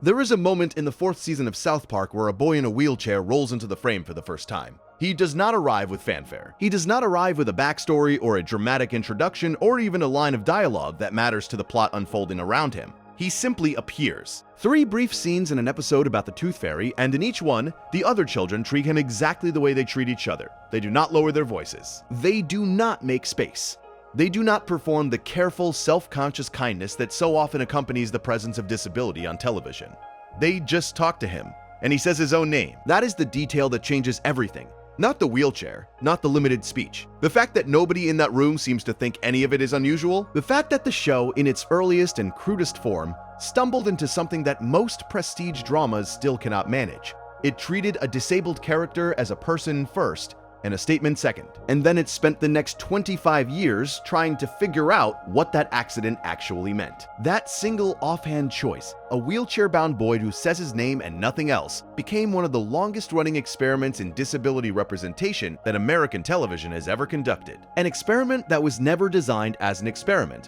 There is a moment in the 4th season of South Park where a boy in a wheelchair rolls into the frame for the first time. He does not arrive with fanfare. He does not arrive with a backstory or a dramatic introduction or even a line of dialogue that matters to the plot unfolding around him. He simply appears. 3 brief scenes in an episode about the Tooth Fairy, and in each one, the other children treat him exactly the way they treat each other. They do not lower their voices. They do not make space. They do not perform the careful, self-conscious kindness that so often accompanies the presence of disability on television. They just talk to him, and he says his own name. That is the detail that changes everything. Not the wheelchair, not the limited speech. The fact that nobody in that room seems to think any of it is unusual. The fact that the show, in its earliest and crudest form, stumbled into something that most prestige dramas still cannot manage. It treated a disabled character as a person first, and a statement second. And then it spent the next 25 years trying to figure out what that accident actually meant. That single offhand choice, a wheelchair-bound boy who says his name and nothing else, became one of the longest-running experiments in disability representation that American television has ever conducted. An experiment that was never designed as an experiment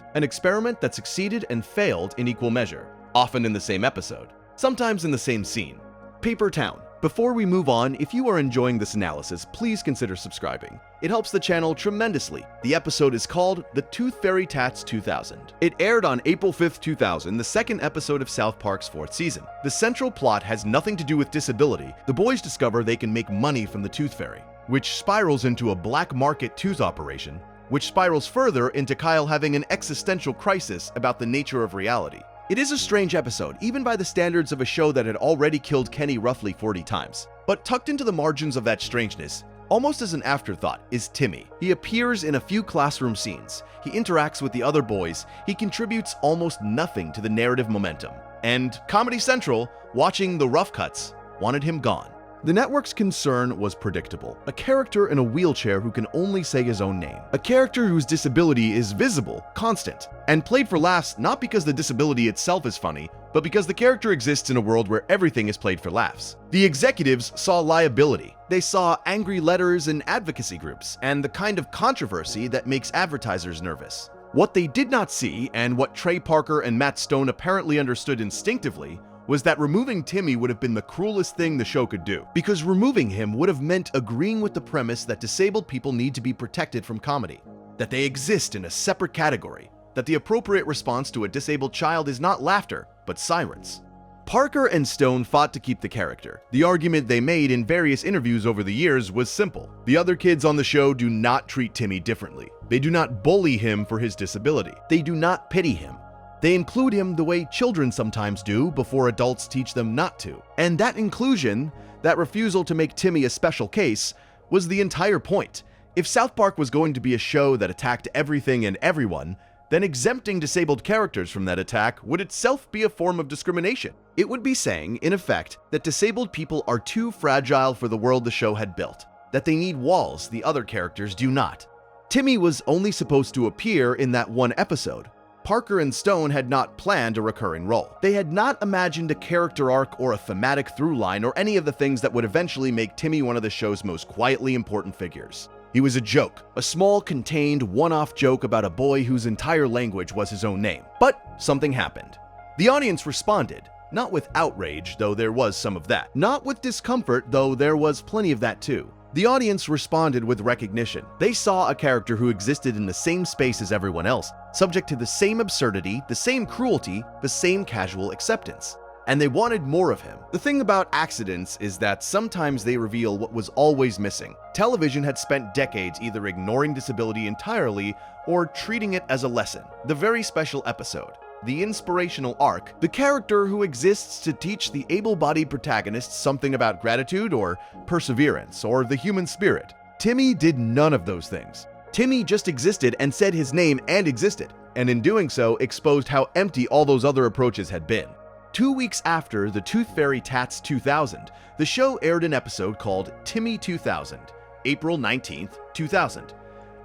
that succeeded and failed in equal measure, often in the same episode, sometimes in the same scene. Paper Town. Before we move on, if you are enjoying this analysis, please consider subscribing. It helps the channel tremendously. The episode is called The Tooth Fairy Tats 2000. It aired on April 5th, 2000, the 2nd episode of South Park's 4th season. The central plot has nothing to do with disability. The boys discover they can make money from the Tooth Fairy, which spirals into a black market tooth operation, which spirals further into Kyle having an existential crisis about the nature of reality. It is a strange episode, even by the standards of a show that had already killed Kenny roughly 40 times. But tucked into the margins of that strangeness, almost as an afterthought, is Timmy. He appears in a few classroom scenes, he interacts with the other boys, he contributes almost nothing to the narrative momentum. And Comedy Central, watching the rough cuts, wanted him gone. The network's concern was predictable. A character in a wheelchair who can only say his own name. A character whose disability is visible, constant, and played for laughs not because the disability itself is funny, but because the character exists in a world where everything is played for laughs. The executives saw liability. They saw angry letters and advocacy groups, and the kind of controversy that makes advertisers nervous. What they did not see, and what Trey Parker and Matt Stone apparently understood instinctively, was that removing Timmy would have been the cruelest thing the show could do, because removing him would have meant agreeing with the premise that disabled people need to be protected from comedy, that they exist in a separate category, that the appropriate response to a disabled child is not laughter, but sirens. Parker and Stone fought to keep the character. The argument they made in various interviews over the years was simple. The other kids on the show do not treat Timmy differently. They do not bully him for his disability. They do not pity him. They include him the way children sometimes do before adults teach them not to. And that inclusion, that refusal to make Timmy a special case, was the entire point. If South Park was going to be a show that attacked everything and everyone, then exempting disabled characters from that attack would itself be a form of discrimination. It would be saying, in effect, that disabled people are too fragile for the world the show had built, that they need walls the other characters do not. Timmy was only supposed to appear in that one episode. Parker and Stone had not planned a recurring role. They had not imagined a character arc or a thematic through line or any of the things that would eventually make Timmy one of the show's most quietly important figures. He was a joke, a small, contained, one-off joke about a boy whose entire language was his own name. But something happened. The audience responded, not with outrage, though there was some of that. Not with discomfort, though there was plenty of that too. The audience responded with recognition. They saw a character who existed in the same space as everyone else, subject to the same absurdity, the same cruelty, the same casual acceptance. And they wanted more of him. The thing about accidents is that sometimes they reveal what was always missing. Television had spent decades either ignoring disability entirely or treating it as a lesson. The very special episode, the inspirational arc, the character who exists to teach the able-bodied protagonist something about gratitude or perseverance or the human spirit. Timmy did none of those things. Timmy just existed and said his name and existed, and in doing so exposed how empty all those other approaches had been. 2 weeks after The Tooth Fairy Tats 2000, the show aired an episode called Timmy 2000, April 19th, 2000.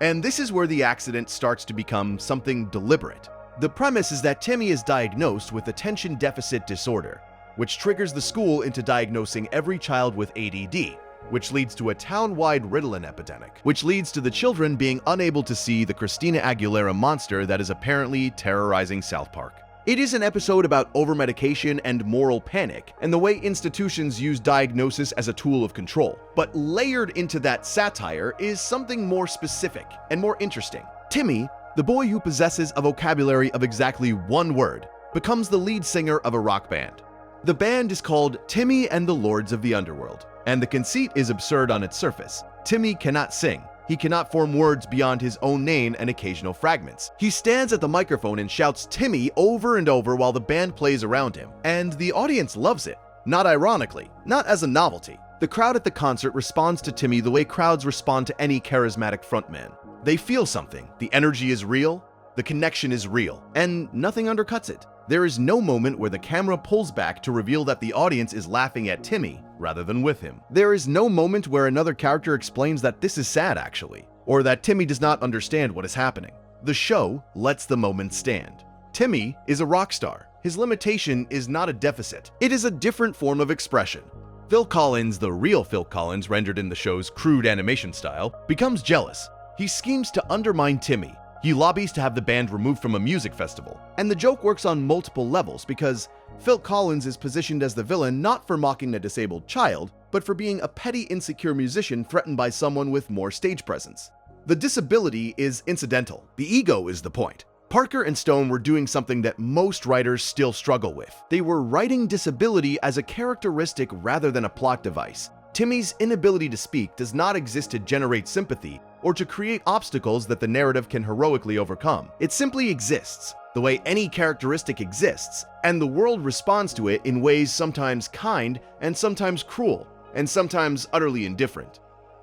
And this is where the accident starts to become something deliberate. The premise is that Timmy is diagnosed with attention deficit disorder, which triggers the school into diagnosing every child with ADD, which leads to a town-wide Ritalin epidemic, which leads to the children being unable to see the Christina Aguilera monster that is apparently terrorizing South Park. It is an episode about overmedication and moral panic, and the way institutions use diagnosis as a tool of control. But layered into that satire is something more specific and more interesting. Timmy, the boy who possesses a vocabulary of exactly one word, becomes the lead singer of a rock band. The band is called Timmy and the Lords of the Underworld, and the conceit is absurd on its surface. Timmy cannot sing. He cannot form words beyond his own name and occasional fragments. He stands at the microphone and shouts Timmy over and over while the band plays around him, and the audience loves it. Not ironically, not as a novelty. The crowd at the concert responds to Timmy the way crowds respond to any charismatic frontman. They feel something. The energy is real, the connection is real, and nothing undercuts it. There is no moment where the camera pulls back to reveal that the audience is laughing at Timmy rather than with him. There is no moment where another character explains that this is sad actually, or that Timmy does not understand what is happening. The show lets the moment stand. Timmy is a rock star. His limitation is not a deficit. It is a different form of expression. Phil Collins, the real Phil Collins rendered in the show's crude animation style, becomes jealous. He schemes to undermine Timmy. He lobbies to have the band removed from a music festival. And the joke works on multiple levels because Phil Collins is positioned as the villain not for mocking a disabled child, but for being a petty, insecure musician threatened by someone with more stage presence. The disability is incidental. The ego is the point. Parker and Stone were doing something that most writers still struggle with. They were writing disability as a characteristic rather than a plot device. Timmy's inability to speak does not exist to generate sympathy or to create obstacles that the narrative can heroically overcome. It simply exists, the way any characteristic exists, and the world responds to it in ways sometimes kind and sometimes cruel, and sometimes utterly indifferent.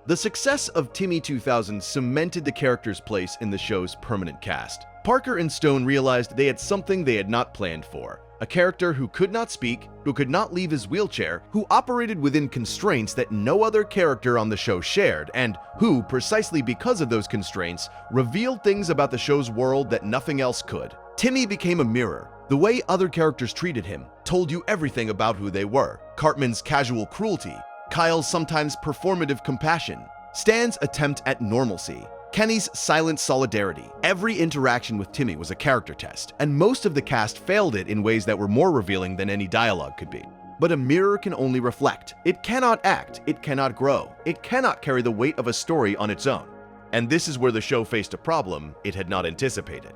The success of Timmy 2000 cemented the character's place in the show's permanent cast. Parker and Stone realized they had something they had not planned for. A character who could not speak, who could not leave his wheelchair, who operated within constraints that no other character on the show shared, and who, precisely because of those constraints, revealed things about the show's world that nothing else could. Timmy became a mirror. The way other characters treated him told you everything about who they were. Cartman's casual cruelty, Kyle's sometimes performative compassion, Stan's attempt at normalcy, Kenny's silent solidarity. Every interaction with Timmy was a character test, and most of the cast failed it in ways that were more revealing than any dialogue could be. But a mirror can only reflect. It cannot act, it cannot grow, it cannot carry the weight of a story on its own. And this is where the show faced a problem it had not anticipated.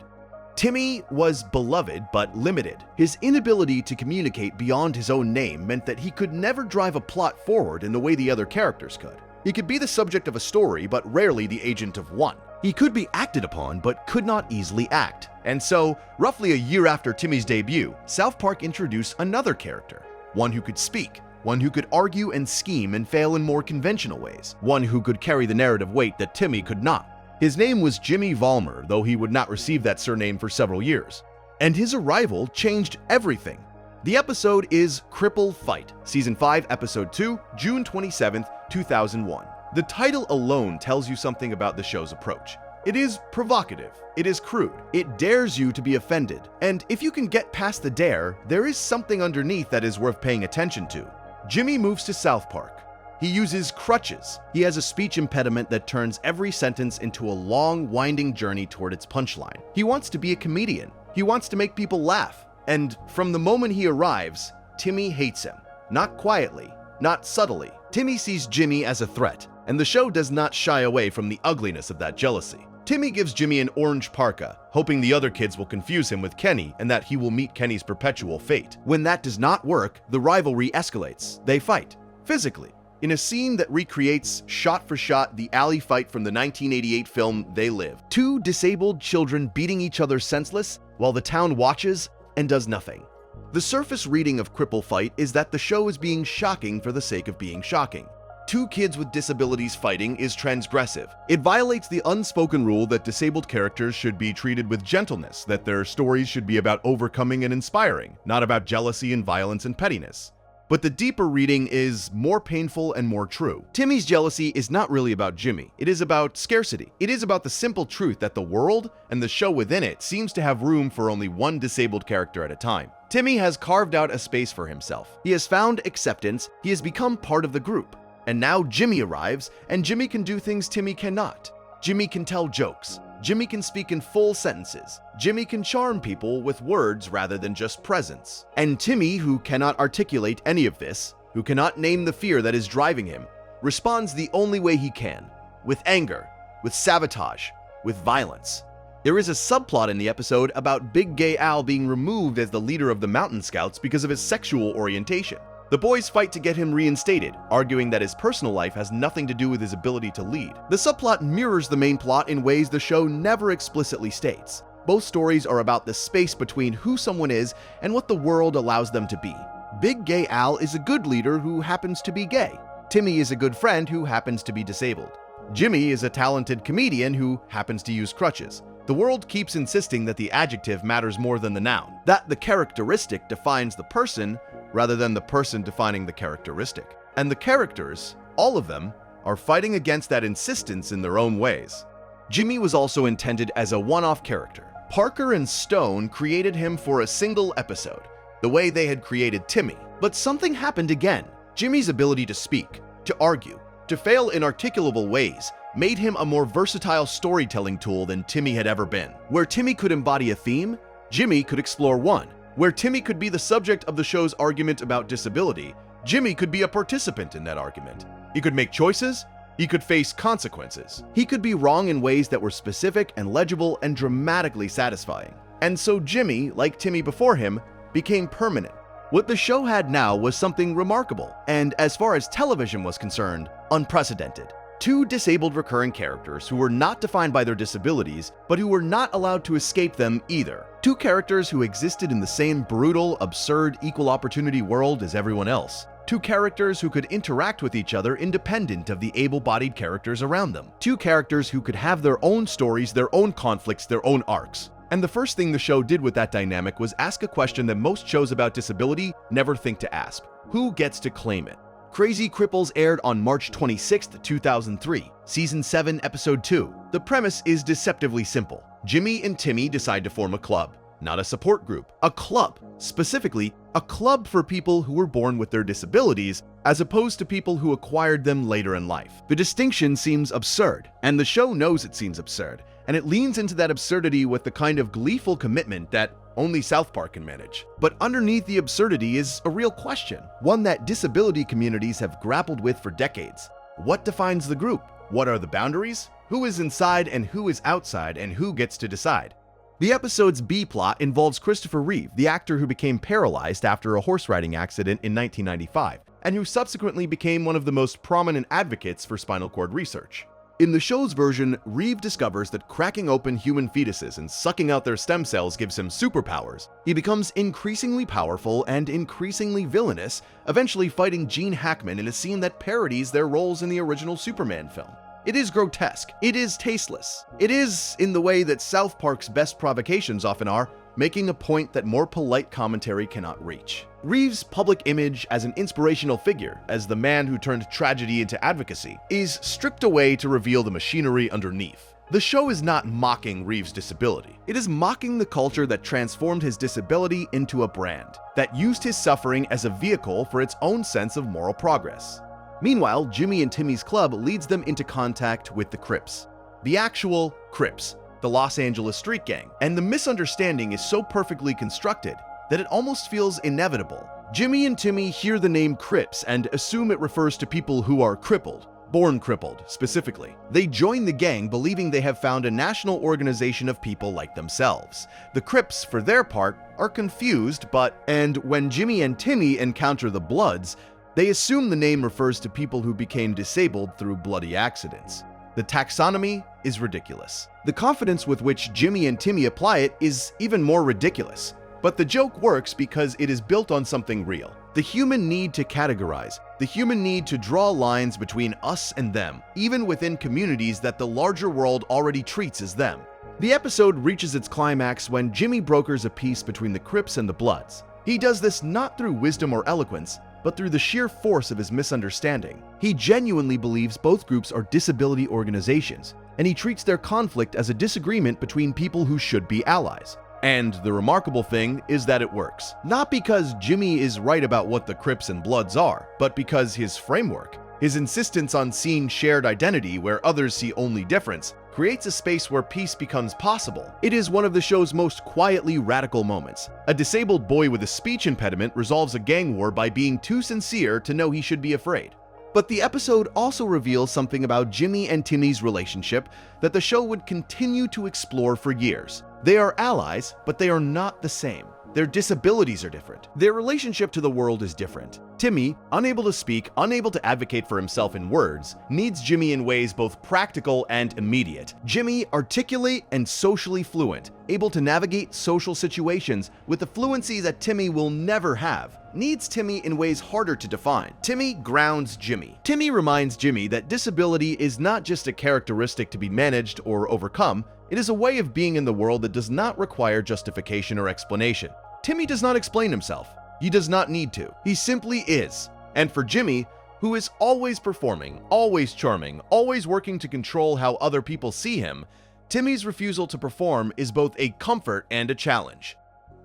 Timmy was beloved but limited. His inability to communicate beyond his own name meant that he could never drive a plot forward in the way the other characters could. He could be the subject of a story, but rarely the agent of one. He could be acted upon, but could not easily act. And so, roughly a year after Timmy's debut, South Park introduced another character. One who could speak, one who could argue and scheme and fail in more conventional ways, one who could carry the narrative weight that Timmy could not. His name was Jimmy Valmer, though he would not receive that surname for several years. And his arrival changed everything. The episode is Cripple Fight, Season 5, Episode 2, June 27th, 2001. The title alone tells you something about the show's approach. It is provocative, it is crude, it dares you to be offended, and if you can get past the dare, there is something underneath that is worth paying attention to. Jimmy moves to South Park. He uses crutches. He has a speech impediment that turns every sentence into a long, winding journey toward its punchline. He wants to be a comedian. He wants to make people laugh. And from the moment he arrives, Timmy hates him. Not quietly, not subtly. Timmy sees Jimmy as a threat, and the show does not shy away from the ugliness of that jealousy. Timmy gives Jimmy an orange parka, hoping the other kids will confuse him with Kenny and that he will meet Kenny's perpetual fate. When that does not work, the rivalry escalates. They fight, physically, in a scene that recreates, shot for shot, the alley fight from the 1988 film They Live. Two disabled children beating each other senseless while the town watches and does nothing. The surface reading of Cripple Fight is that the show is being shocking for the sake of being shocking. Two kids with disabilities fighting is transgressive. It violates the unspoken rule that disabled characters should be treated with gentleness, that their stories should be about overcoming and inspiring, not about jealousy and violence and pettiness. But the deeper reading is more painful and more true. Timmy's jealousy is not really about Jimmy. It is about scarcity. It is about the simple truth that the world and the show within it seems to have room for only one disabled character at a time. Timmy has carved out a space for himself. He has found acceptance. He has become part of the group. And now Jimmy arrives, and Jimmy can do things Timmy cannot. Jimmy can tell jokes. Jimmy can speak in full sentences. Jimmy can charm people with words rather than just presence. And Timmy, who cannot articulate any of this, who cannot name the fear that is driving him, responds the only way he can, with anger, with sabotage, with violence. There is a subplot in the episode about Big Gay Al being removed as the leader of the Mountain Scouts because of his sexual orientation. The boys fight to get him reinstated, arguing that his personal life has nothing to do with his ability to lead. The subplot mirrors the main plot in ways the show never explicitly states. Both stories are about the space between who someone is and what the world allows them to be. Big Gay Al is a good leader who happens to be gay. Timmy is a good friend who happens to be disabled. Jimmy is a talented comedian who happens to use crutches. The world keeps insisting that the adjective matters more than the noun, that the characteristic defines the person rather than the person defining the characteristic. And the characters, all of them, are fighting against that insistence in their own ways. Jimmy was also intended as a one-off character. Parker and Stone created him for a single episode, the way they had created Timmy. But something happened again. Jimmy's ability to speak, to argue, to fail in articulable ways made him a more versatile storytelling tool than Timmy had ever been. Where Timmy could embody a theme, Jimmy could explore one. Where Timmy could be the subject of the show's argument about disability, Jimmy could be a participant in that argument. He could make choices, he could face consequences. He could be wrong in ways that were specific and legible and dramatically satisfying. And so Jimmy, like Timmy before him, became permanent. What the show had now was something remarkable, and as far as television was concerned, unprecedented. Two disabled recurring characters who were not defined by their disabilities, but who were not allowed to escape them either. Two characters who existed in the same brutal, absurd, equal opportunity world as everyone else. Two characters who could interact with each other independent of the able-bodied characters around them. Two characters who could have their own stories, their own conflicts, their own arcs. And the first thing the show did with that dynamic was ask a question that most shows about disability never think to ask. Who gets to claim it? Crazy Cripples aired on March 26, 2003, Season 7, Episode 2. The premise is deceptively simple. Jimmy and Timmy decide to form a club, not a support group, a club. Specifically, a club for people who were born with their disabilities, as opposed to people who acquired them later in life. The distinction seems absurd, and the show knows it seems absurd, and it leans into that absurdity with the kind of gleeful commitment that only South Park can manage. But underneath the absurdity is a real question, one that disability communities have grappled with for decades. What defines the group? What are the boundaries? Who is inside and who is outside, and who gets to decide? The episode's B-plot involves Christopher Reeve, the actor who became paralyzed after a horse riding accident in 1995, and who subsequently became one of the most prominent advocates for spinal cord research. In the show's version, Reeve discovers that cracking open human fetuses and sucking out their stem cells gives him superpowers. He becomes increasingly powerful and increasingly villainous, eventually fighting Gene Hackman in a scene that parodies their roles in the original Superman film. It is grotesque. It is tasteless. It is, in the way that South Park's best provocations often are, making a point that more polite commentary cannot reach. Reeve's public image as an inspirational figure, as the man who turned tragedy into advocacy, is stripped away to reveal the machinery underneath. The show is not mocking Reeve's disability. It is mocking the culture that transformed his disability into a brand, that used his suffering as a vehicle for its own sense of moral progress. Meanwhile, Jimmy and Timmy's club leads them into contact with the Crips. The actual Crips, the Los Angeles street gang, and the misunderstanding is so perfectly constructed that it almost feels inevitable. Jimmy and Timmy hear the name Crips and assume it refers to people who are crippled, born crippled specifically. They join the gang believing they have found a national organization of people like themselves. The Crips, for their part, are confused, and when Jimmy and Timmy encounter the Bloods, they assume the name refers to people who became disabled through bloody accidents. The taxonomy is ridiculous. The confidence with which Jimmy and Timmy apply it is even more ridiculous. But the joke works because it is built on something real. The human need to categorize, the human need to draw lines between us and them, even within communities that the larger world already treats as them. The episode reaches its climax when Jimmy brokers a peace between the Crips and the Bloods. He does this not through wisdom or eloquence, but through the sheer force of his misunderstanding. He genuinely believes both groups are disability organizations, and he treats their conflict as a disagreement between people who should be allies. And the remarkable thing is that it works. Not because Jimmy is right about what the Crips and Bloods are, but because his framework, His insistence on seeing shared identity where others see only difference creates a space where peace becomes possible. It is one of the show's most quietly radical moments. A disabled boy with a speech impediment resolves a gang war by being too sincere to know he should be afraid. But the episode also reveals something about Jimmy and Timmy's relationship that the show would continue to explore for years. They are allies, but they are not the same. Their disabilities are different. Their relationship to the world is different. Timmy, unable to speak, unable to advocate for himself in words, needs Jimmy in ways both practical and immediate. Jimmy, articulate and socially fluent, able to navigate social situations with the fluency that Timmy will never have, needs Timmy in ways harder to define. Timmy grounds Jimmy. Timmy reminds Jimmy that disability is not just a characteristic to be managed or overcome, it is a way of being in the world that does not require justification or explanation. Timmy does not explain himself. He does not need to. He simply is. And for Jimmy, who is always performing, always charming, always working to control how other people see him, Timmy's refusal to perform is both a comfort and a challenge.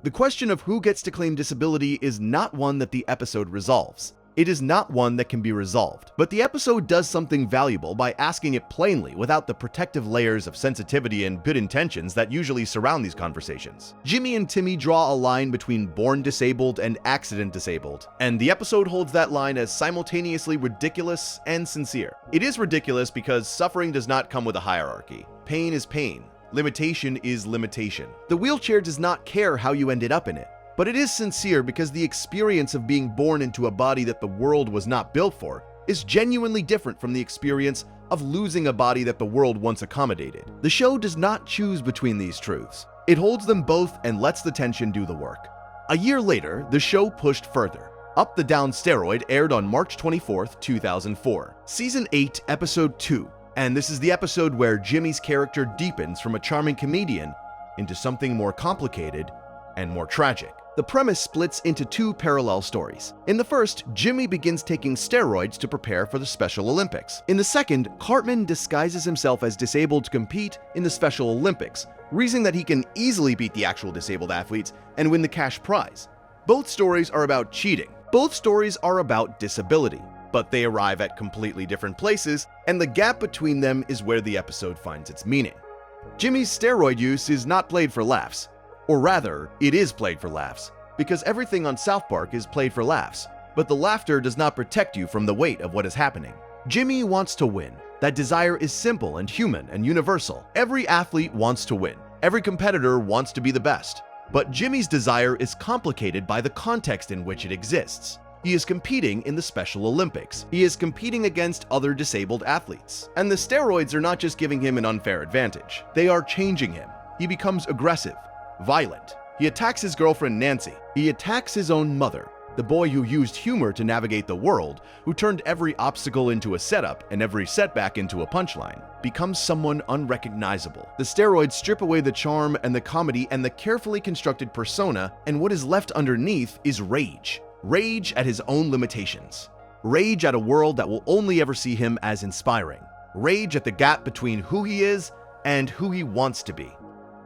The question of who gets to claim disability is not one that the episode resolves. It is not one that can be resolved, but the episode does something valuable by asking it plainly without the protective layers of sensitivity and good intentions that usually surround these conversations. Jimmy and Timmy draw a line between born disabled and accident disabled, and the episode holds that line as simultaneously ridiculous and sincere. It is ridiculous because suffering does not come with a hierarchy. Pain is pain. Limitation is limitation. The wheelchair does not care how you ended up in it. But it is sincere because the experience of being born into a body that the world was not built for is genuinely different from the experience of losing a body that the world once accommodated. The show does not choose between these truths. It holds them both and lets the tension do the work. A year later, the show pushed further. Up the Down Steroid aired on March 24th, 2004. Season 8, Episode 2. And this is the episode where Jimmy's character deepens from a charming comedian into something more complicated and more tragic. The premise splits into two parallel stories. In the first, Jimmy begins taking steroids to prepare for the Special Olympics. In the second, Cartman disguises himself as disabled to compete in the Special Olympics, reasoning that he can easily beat the actual disabled athletes and win the cash prize. Both stories are about cheating. Both stories are about disability, but they arrive at completely different places, and the gap between them is where the episode finds its meaning. Jimmy's steroid use is not played for laughs. Or rather, it is played for laughs, because everything on South Park is played for laughs, but the laughter does not protect you from the weight of what is happening. Jimmy wants to win. That desire is simple and human and universal. Every athlete wants to win. Every competitor wants to be the best. But Jimmy's desire is complicated by the context in which it exists. He is competing in the Special Olympics. He is competing against other disabled athletes. And the steroids are not just giving him an unfair advantage. They are changing him. He becomes aggressive, violent. He attacks his girlfriend Nancy. He attacks his own mother, the boy who used humor to navigate the world, who turned every obstacle into a setup and every setback into a punchline, becomes someone unrecognizable. The steroids strip away the charm and the comedy and the carefully constructed persona, and what is left underneath is rage. Rage at his own limitations. Rage at a world that will only ever see him as inspiring. Rage at the gap between who he is and who he wants to be.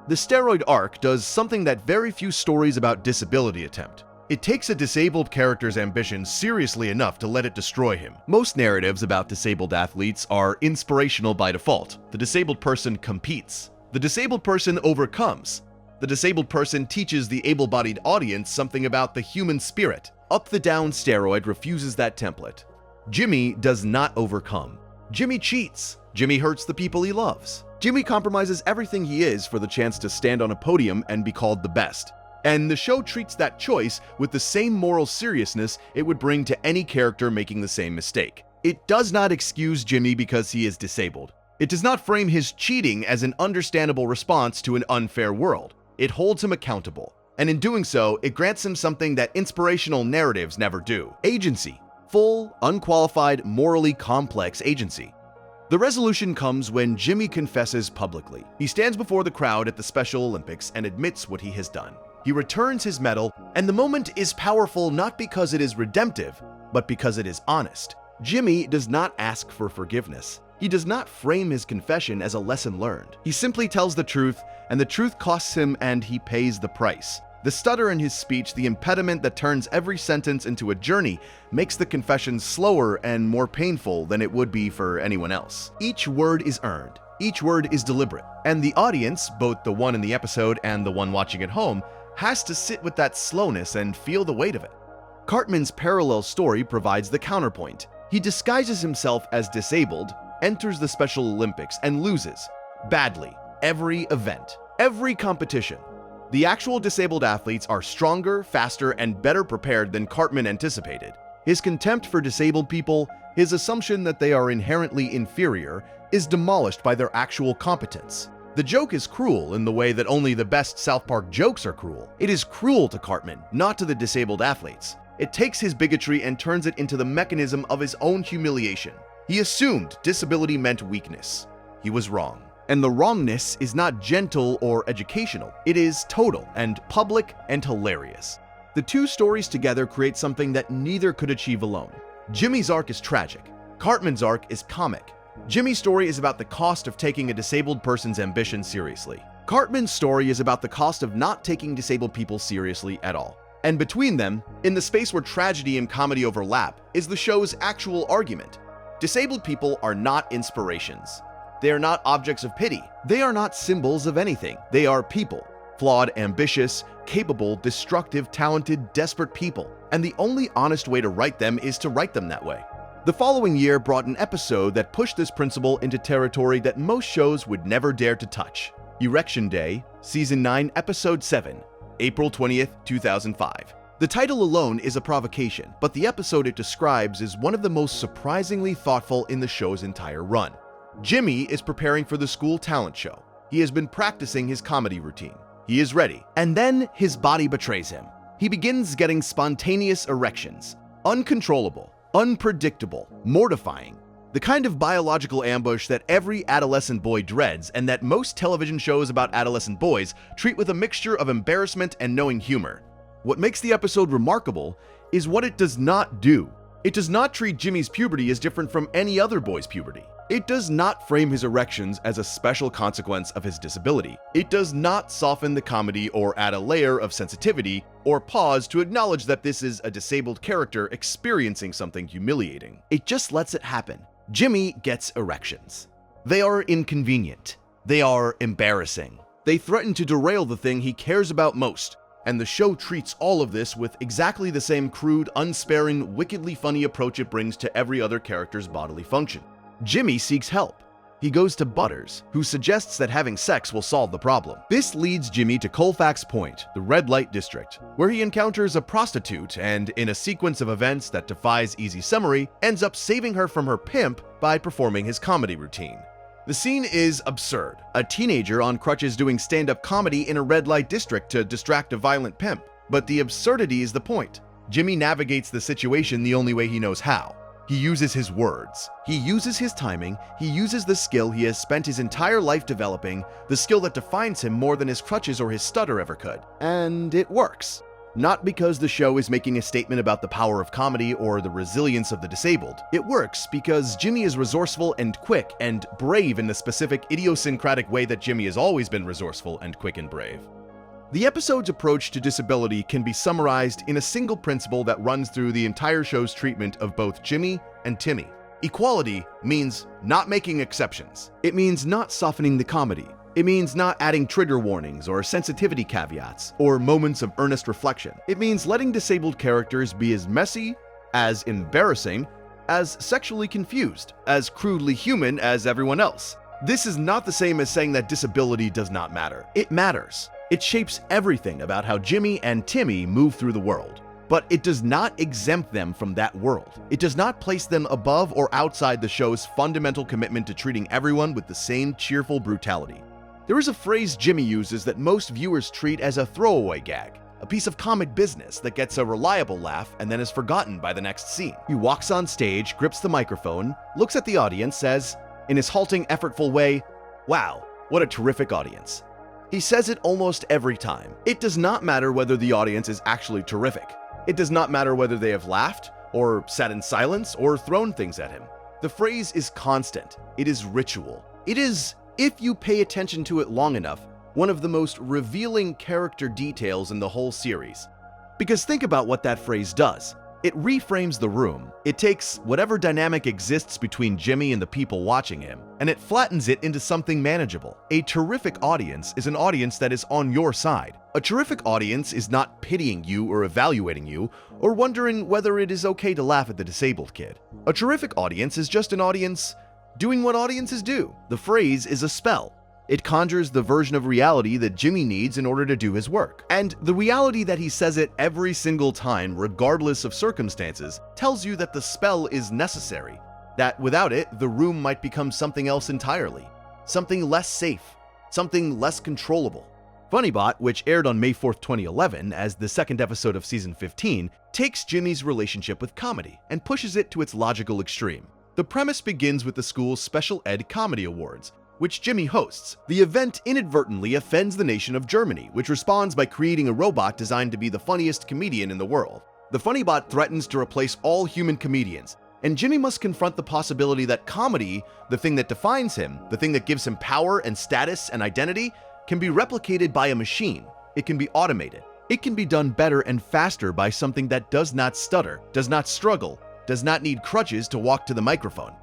The steroid arc does something that very few stories about disability attempt. It takes a disabled character's ambition seriously enough to let it destroy him. Most narratives about disabled athletes are inspirational by default. The disabled person competes. The disabled person overcomes. The disabled person teaches the able-bodied audience something about the human spirit. Up the Down Steroid refuses that template. Jimmy does not overcome. Jimmy cheats. Jimmy hurts the people he loves. Jimmy compromises everything he is for the chance to stand on a podium and be called the best. And the show treats that choice with the same moral seriousness it would bring to any character making the same mistake. It does not excuse Jimmy because he is disabled. It does not frame his cheating as an understandable response to an unfair world. It holds him accountable. And in doing so, it grants him something that inspirational narratives never do: agency. Full, unqualified, morally complex agency. The resolution comes when Jimmy confesses publicly. He stands before the crowd at the Special Olympics and admits what he has done. He returns his medal, and the moment is powerful not because it is redemptive, but because it is honest. Jimmy does not ask for forgiveness. He does not frame his confession as a lesson learned. He simply tells the truth, and the truth costs him, and he pays the price. The stutter in his speech, the impediment that turns every sentence into a journey, makes the confession slower and more painful than it would be for anyone else. Each word is earned. Each word is deliberate. And the audience, both the one in the episode and the one watching at home, has to sit with that slowness and feel the weight of it. Cartman's parallel story provides the counterpoint. He disguises himself as disabled, enters the Special Olympics, and loses. Badly. Every event. Every competition. The actual disabled athletes are stronger, faster, and better prepared than Cartman anticipated. His contempt for disabled people, his assumption that they are inherently inferior, is demolished by their actual competence. The joke is cruel in the way that only the best South Park jokes are cruel. It is cruel to Cartman, not to the disabled athletes. It takes his bigotry and turns it into the mechanism of his own humiliation. He assumed disability meant weakness. He was wrong. And the wrongness is not gentle or educational. It is total and public and hilarious. The two stories together create something that neither could achieve alone. Jimmy's arc is tragic. Cartman's arc is comic. Jimmy's story is about the cost of taking a disabled person's ambition seriously. Cartman's story is about the cost of not taking disabled people seriously at all. And between them, in the space where tragedy and comedy overlap, is the show's actual argument. Disabled people are not inspirations. They are not objects of pity. They are not symbols of anything. They are people. Flawed, ambitious, capable, destructive, talented, desperate people. And the only honest way to write them is to write them that way. The following year brought an episode that pushed this principle into territory that most shows would never dare to touch. Erection Day, Season 9, Episode 7, April 20th, 2005. The title alone is a provocation, but the episode it describes is one of the most surprisingly thoughtful in the show's entire run. Jimmy is preparing for the school talent show. He has been practicing his comedy routine. He is ready. And then his body betrays him. He begins getting spontaneous erections. Uncontrollable, unpredictable, mortifying. The kind of biological ambush that every adolescent boy dreads and that most television shows about adolescent boys treat with a mixture of embarrassment and knowing humor. What makes the episode remarkable is what it does not do. It does not treat Jimmy's puberty as different from any other boy's puberty. It does not frame his erections as a special consequence of his disability. It does not soften the comedy or add a layer of sensitivity or pause to acknowledge that this is a disabled character experiencing something humiliating. It just lets it happen. Jimmy gets erections. They are inconvenient. They are embarrassing. They threaten to derail the thing he cares about most. And the show treats all of this with exactly the same crude, unsparing, wickedly funny approach it brings to every other character's bodily function. Jimmy seeks help. He goes to Butters, who suggests that having sex will solve the problem. This leads Jimmy to Colfax Point, the red light district, where he encounters a prostitute and, in a sequence of events that defies easy summary, ends up saving her from her pimp by performing his comedy routine. The scene is absurd. A teenager on crutches doing stand-up comedy in a red light district to distract a violent pimp. But the absurdity is the point. Jimmy navigates the situation the only way he knows how. He uses his words. He uses his timing. He uses the skill he has spent his entire life developing, the skill that defines him more than his crutches or his stutter ever could. And it works. Not because the show is making a statement about the power of comedy or the resilience of the disabled. It works because Jimmy is resourceful and quick and brave in the specific idiosyncratic way that Jimmy has always been resourceful and quick and brave. The episode's approach to disability can be summarized in a single principle that runs through the entire show's treatment of both Jimmy and Timmy. Equality means not making exceptions. It means not softening the comedy. It means not adding trigger warnings or sensitivity caveats or moments of earnest reflection. It means letting disabled characters be as messy, as embarrassing, as sexually confused, as crudely human as everyone else. This is not the same as saying that disability does not matter. It matters. It shapes everything about how Jimmy and Timmy move through the world. But it does not exempt them from that world. It does not place them above or outside the show's fundamental commitment to treating everyone with the same cheerful brutality. There is a phrase Jimmy uses that most viewers treat as a throwaway gag, a piece of comic business that gets a reliable laugh and then is forgotten by the next scene. He walks on stage, grips the microphone, looks at the audience, says, in his halting, effortful way, "Wow, what a terrific audience." He says it almost every time. It does not matter whether the audience is actually terrific. It does not matter whether they have laughed, or sat in silence, or thrown things at him. The phrase is constant. It is ritual. It is, if you pay attention to it long enough, one of the most revealing character details in the whole series. Because think about what that phrase does. It reframes the room. It takes whatever dynamic exists between Jimmy and the people watching him, and it flattens it into something manageable. A terrific audience is an audience that is on your side. A terrific audience is not pitying you or evaluating you, or wondering whether it is okay to laugh at the disabled kid. A terrific audience is just an audience doing what audiences do. The phrase is a spell. It conjures the version of reality that Jimmy needs in order to do his work. And the reality that he says it every single time, regardless of circumstances, tells you that the spell is necessary. That without it, the room might become something else entirely. Something less safe. Something less controllable. Funnybot, which aired on May 4th, 2011 as the second episode of season 15, takes Jimmy's relationship with comedy and pushes it to its logical extreme. The premise begins with the school's Special Ed Comedy Awards, which Jimmy hosts. The event inadvertently offends the nation of Germany, which responds by creating a robot designed to be the funniest comedian in the world. The Funnybot threatens to replace all human comedians, and Jimmy must confront the possibility that comedy, the thing that defines him, the thing that gives him power and status and identity, can be replicated by a machine. It can be automated. It can be done better and faster by something that does not stutter, does not struggle, does not need crutches to walk to the microphone.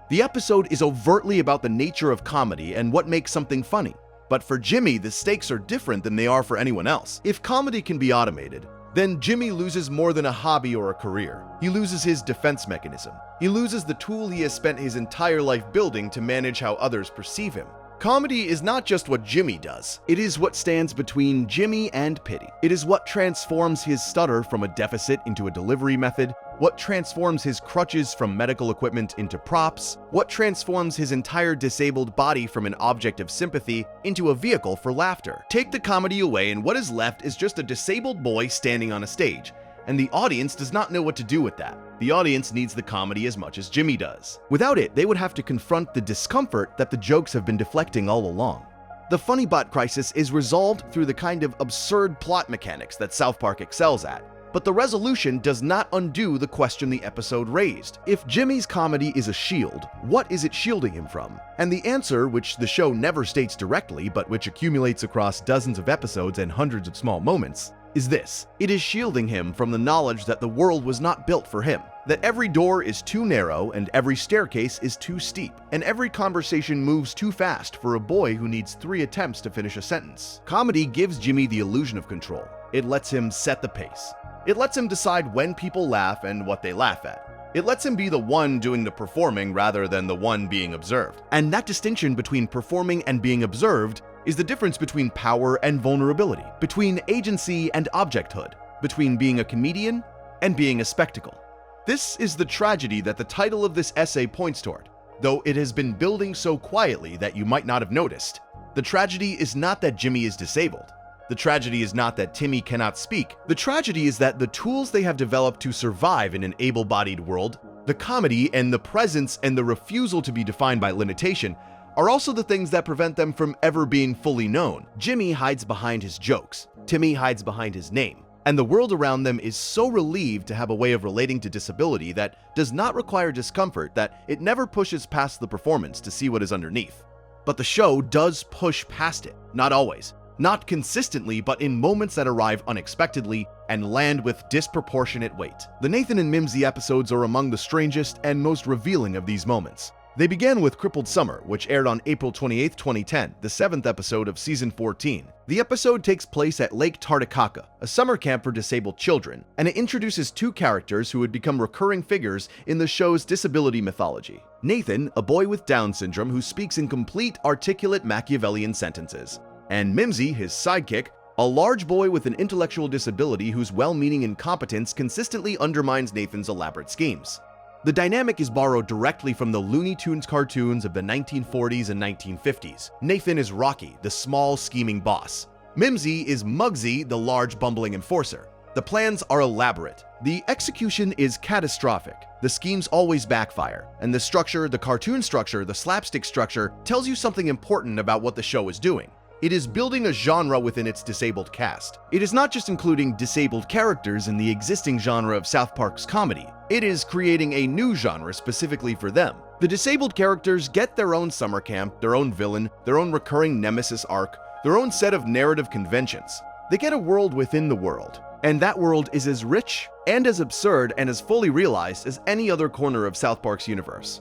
The episode is overtly about the nature of comedy and what makes something funny. But for Jimmy, the stakes are different than they are for anyone else. If comedy can be automated, then Jimmy loses more than a hobby or a career. He loses his defense mechanism. He loses the tool he has spent his entire life building to manage how others perceive him. Comedy is not just what Jimmy does. It is what stands between Jimmy and pity. It is what transforms his stutter from a deficit into a delivery method, what transforms his crutches from medical equipment into props, what transforms his entire disabled body from an object of sympathy into a vehicle for laughter. Take the comedy away and what is left is just a disabled boy standing on a stage, and the audience does not know what to do with that. The audience needs the comedy as much as Jimmy does. Without it, they would have to confront the discomfort that the jokes have been deflecting all along. The Funnybot crisis is resolved through the kind of absurd plot mechanics that South Park excels at. But the resolution does not undo the question the episode raised. If Jimmy's comedy is a shield, what is it shielding him from? And the answer, which the show never states directly, but which accumulates across dozens of episodes and hundreds of small moments, is this. It is shielding him from the knowledge that the world was not built for him, that every door is too narrow and every staircase is too steep, and every conversation moves too fast for a boy who needs 3 attempts to finish a sentence. Comedy gives Jimmy the illusion of control. It lets him set the pace. It lets him decide when people laugh and what they laugh at. It lets him be the one doing the performing rather than the one being observed. And that distinction between performing and being observed is the difference between power and vulnerability, between agency and objecthood, between being a comedian and being a spectacle. This is the tragedy that the title of this essay points toward, though it has been building so quietly that you might not have noticed. The tragedy is not that Jimmy is disabled. The tragedy is not that Timmy cannot speak. The tragedy is that the tools they have developed to survive in an able-bodied world, the comedy and the presence and the refusal to be defined by limitation, are also the things that prevent them from ever being fully known. Jimmy hides behind his jokes. Timmy hides behind his name. And the world around them is so relieved to have a way of relating to disability that does not require discomfort that it never pushes past the performance to see what is underneath. But the show does push past it. Not always. Not consistently, but in moments that arrive unexpectedly and land with disproportionate weight. The Nathan and Mimsy episodes are among the strangest and most revealing of these moments. They began with Crippled Summer, which aired on April 28, 2010, the 7th episode of season 14. The episode takes place at Lake Titicaca, a summer camp for disabled children, and it introduces 2 characters who would become recurring figures in the show's disability mythology. Nathan, a boy with Down syndrome who speaks in complete, articulate Machiavellian sentences, and Mimsy, his sidekick, a large boy with an intellectual disability whose well-meaning incompetence consistently undermines Nathan's elaborate schemes. The dynamic is borrowed directly from the Looney Tunes cartoons of the 1940s and 1950s. Nathan is Rocky, the small, scheming boss. Mimsy is Muggsy, the large, bumbling enforcer. The plans are elaborate. The execution is catastrophic. The schemes always backfire, and the structure, the cartoon structure, the slapstick structure, tells you something important about what the show is doing. It is building a genre within its disabled cast. It is not just including disabled characters in the existing genre of South Park's comedy. It is creating a new genre specifically for them. The disabled characters get their own summer camp, their own villain, their own recurring nemesis arc, their own set of narrative conventions. They get a world within the world, and that world is as rich and as absurd and as fully realized as any other corner of South Park's universe.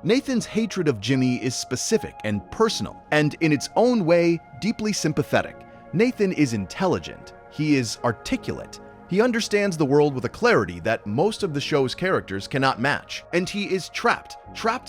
Nathan's hatred of Jimmy is specific and personal, and in its own way, deeply sympathetic. Nathan is intelligent. He is articulate. He understands the world with a clarity that most of the show's characters cannot match. And he is trapped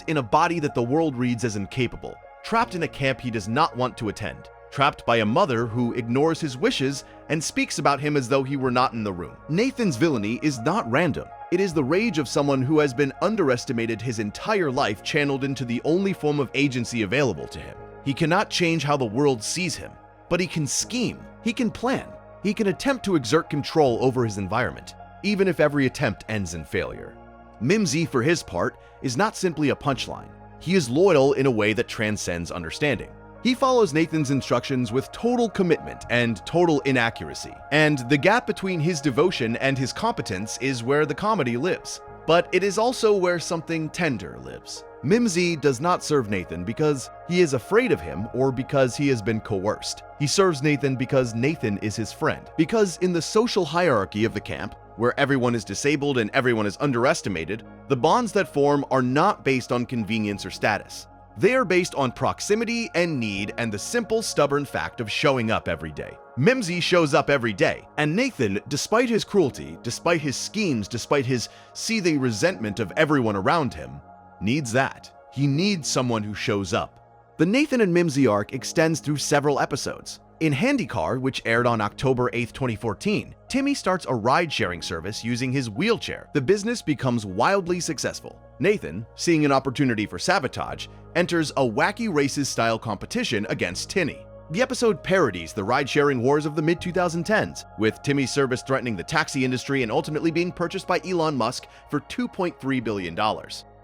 in a body that the world reads as incapable, trapped in a camp he does not want to attend, trapped by a mother who ignores his wishes and speaks about him as though he were not in the room. Nathan's villainy is not random. It is the rage of someone who has been underestimated his entire life, channeled into the only form of agency available to him. He cannot change how the world sees him, but he can scheme, he can plan. He can attempt to exert control over his environment, even if every attempt ends in failure. Mimsy, for his part, is not simply a punchline. He is loyal in a way that transcends understanding. He follows Nathan's instructions with total commitment and total inaccuracy, and the gap between his devotion and his competence is where the comedy lives. But it is also where something tender lives. Mimsy does not serve Nathan because he is afraid of him or because he has been coerced. He serves Nathan because Nathan is his friend. Because in the social hierarchy of the camp, where everyone is disabled and everyone is underestimated, the bonds that form are not based on convenience or status. They are based on proximity and need and the simple, stubborn fact of showing up every day. Mimsy shows up every day, and Nathan, despite his cruelty, despite his schemes, despite his seething resentment of everyone around him, needs that. He needs someone who shows up. The Nathan and Mimsy arc extends through several episodes. In Handycar, which aired on October 8, 2014, Timmy starts a ride-sharing service using his wheelchair. The business becomes wildly successful. Nathan, seeing an opportunity for sabotage, enters a wacky racist-style competition against Timmy. The episode parodies the ride-sharing wars of the mid-2010s, with Timmy's service threatening the taxi industry and ultimately being purchased by Elon Musk for $2.3 billion.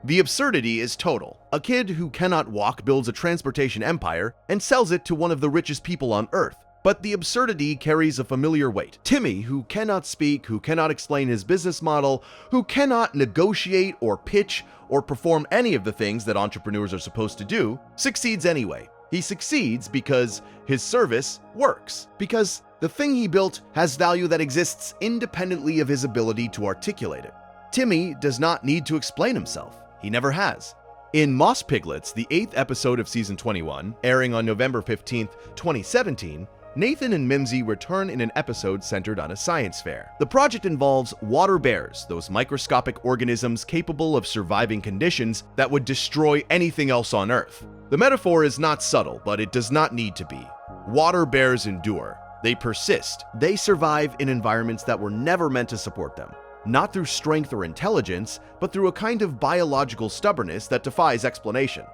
The absurdity is total. A kid who cannot walk builds a transportation empire and sells it to one of the richest people on Earth. But the absurdity carries a familiar weight. Timmy, who cannot speak, who cannot explain his business model, who cannot negotiate or pitch or perform any of the things that entrepreneurs are supposed to do, succeeds anyway. He succeeds because his service works. Because the thing he built has value that exists independently of his ability to articulate it. Timmy does not need to explain himself. He never has. In Moss Piglets, the 8th episode of Season 21, airing on November 15, 2017, Nathan and Mimsy return in an episode centered on a science fair. The project involves water bears, those microscopic organisms capable of surviving conditions that would destroy anything else on Earth. The metaphor is not subtle, but it does not need to be. Water bears endure. They persist. They survive in environments that were never meant to support them. Not through strength or intelligence, but through a kind of biological stubbornness that defies explanation.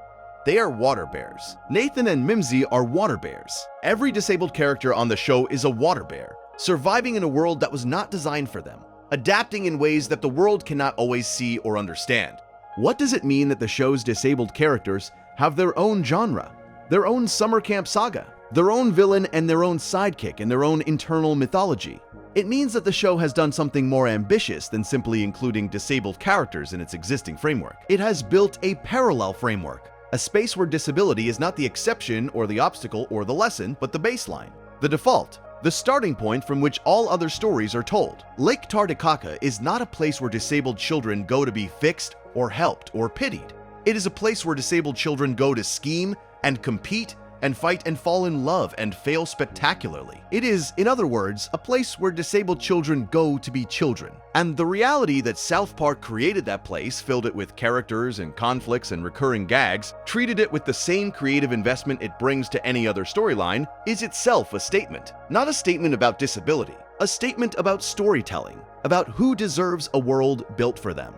They are water bears. Nathan and Mimsy are water bears. Every disabled character on the show is a water bear, surviving in a world that was not designed for them, adapting in ways that the world cannot always see or understand. What does it mean that the show's disabled characters have their own genre, their own summer camp saga, their own villain and their own sidekick and their own internal mythology? It means that the show has done something more ambitious than simply including disabled characters in its existing framework. It has built a parallel framework, a space where disability is not the exception or the obstacle or the lesson, but the baseline, the default, the starting point from which all other stories are told. Lake Titicaca is not a place where disabled children go to be fixed or helped or pitied. It is a place where disabled children go to scheme and compete and fight and fall in love and fail spectacularly. It is, in other words, a place where disabled children go to be children. And the reality that South Park created that place, filled it with characters and conflicts and recurring gags, treated it with the same creative investment it brings to any other storyline, is itself a statement. Not a statement about disability, a statement about storytelling, about who deserves a world built for them.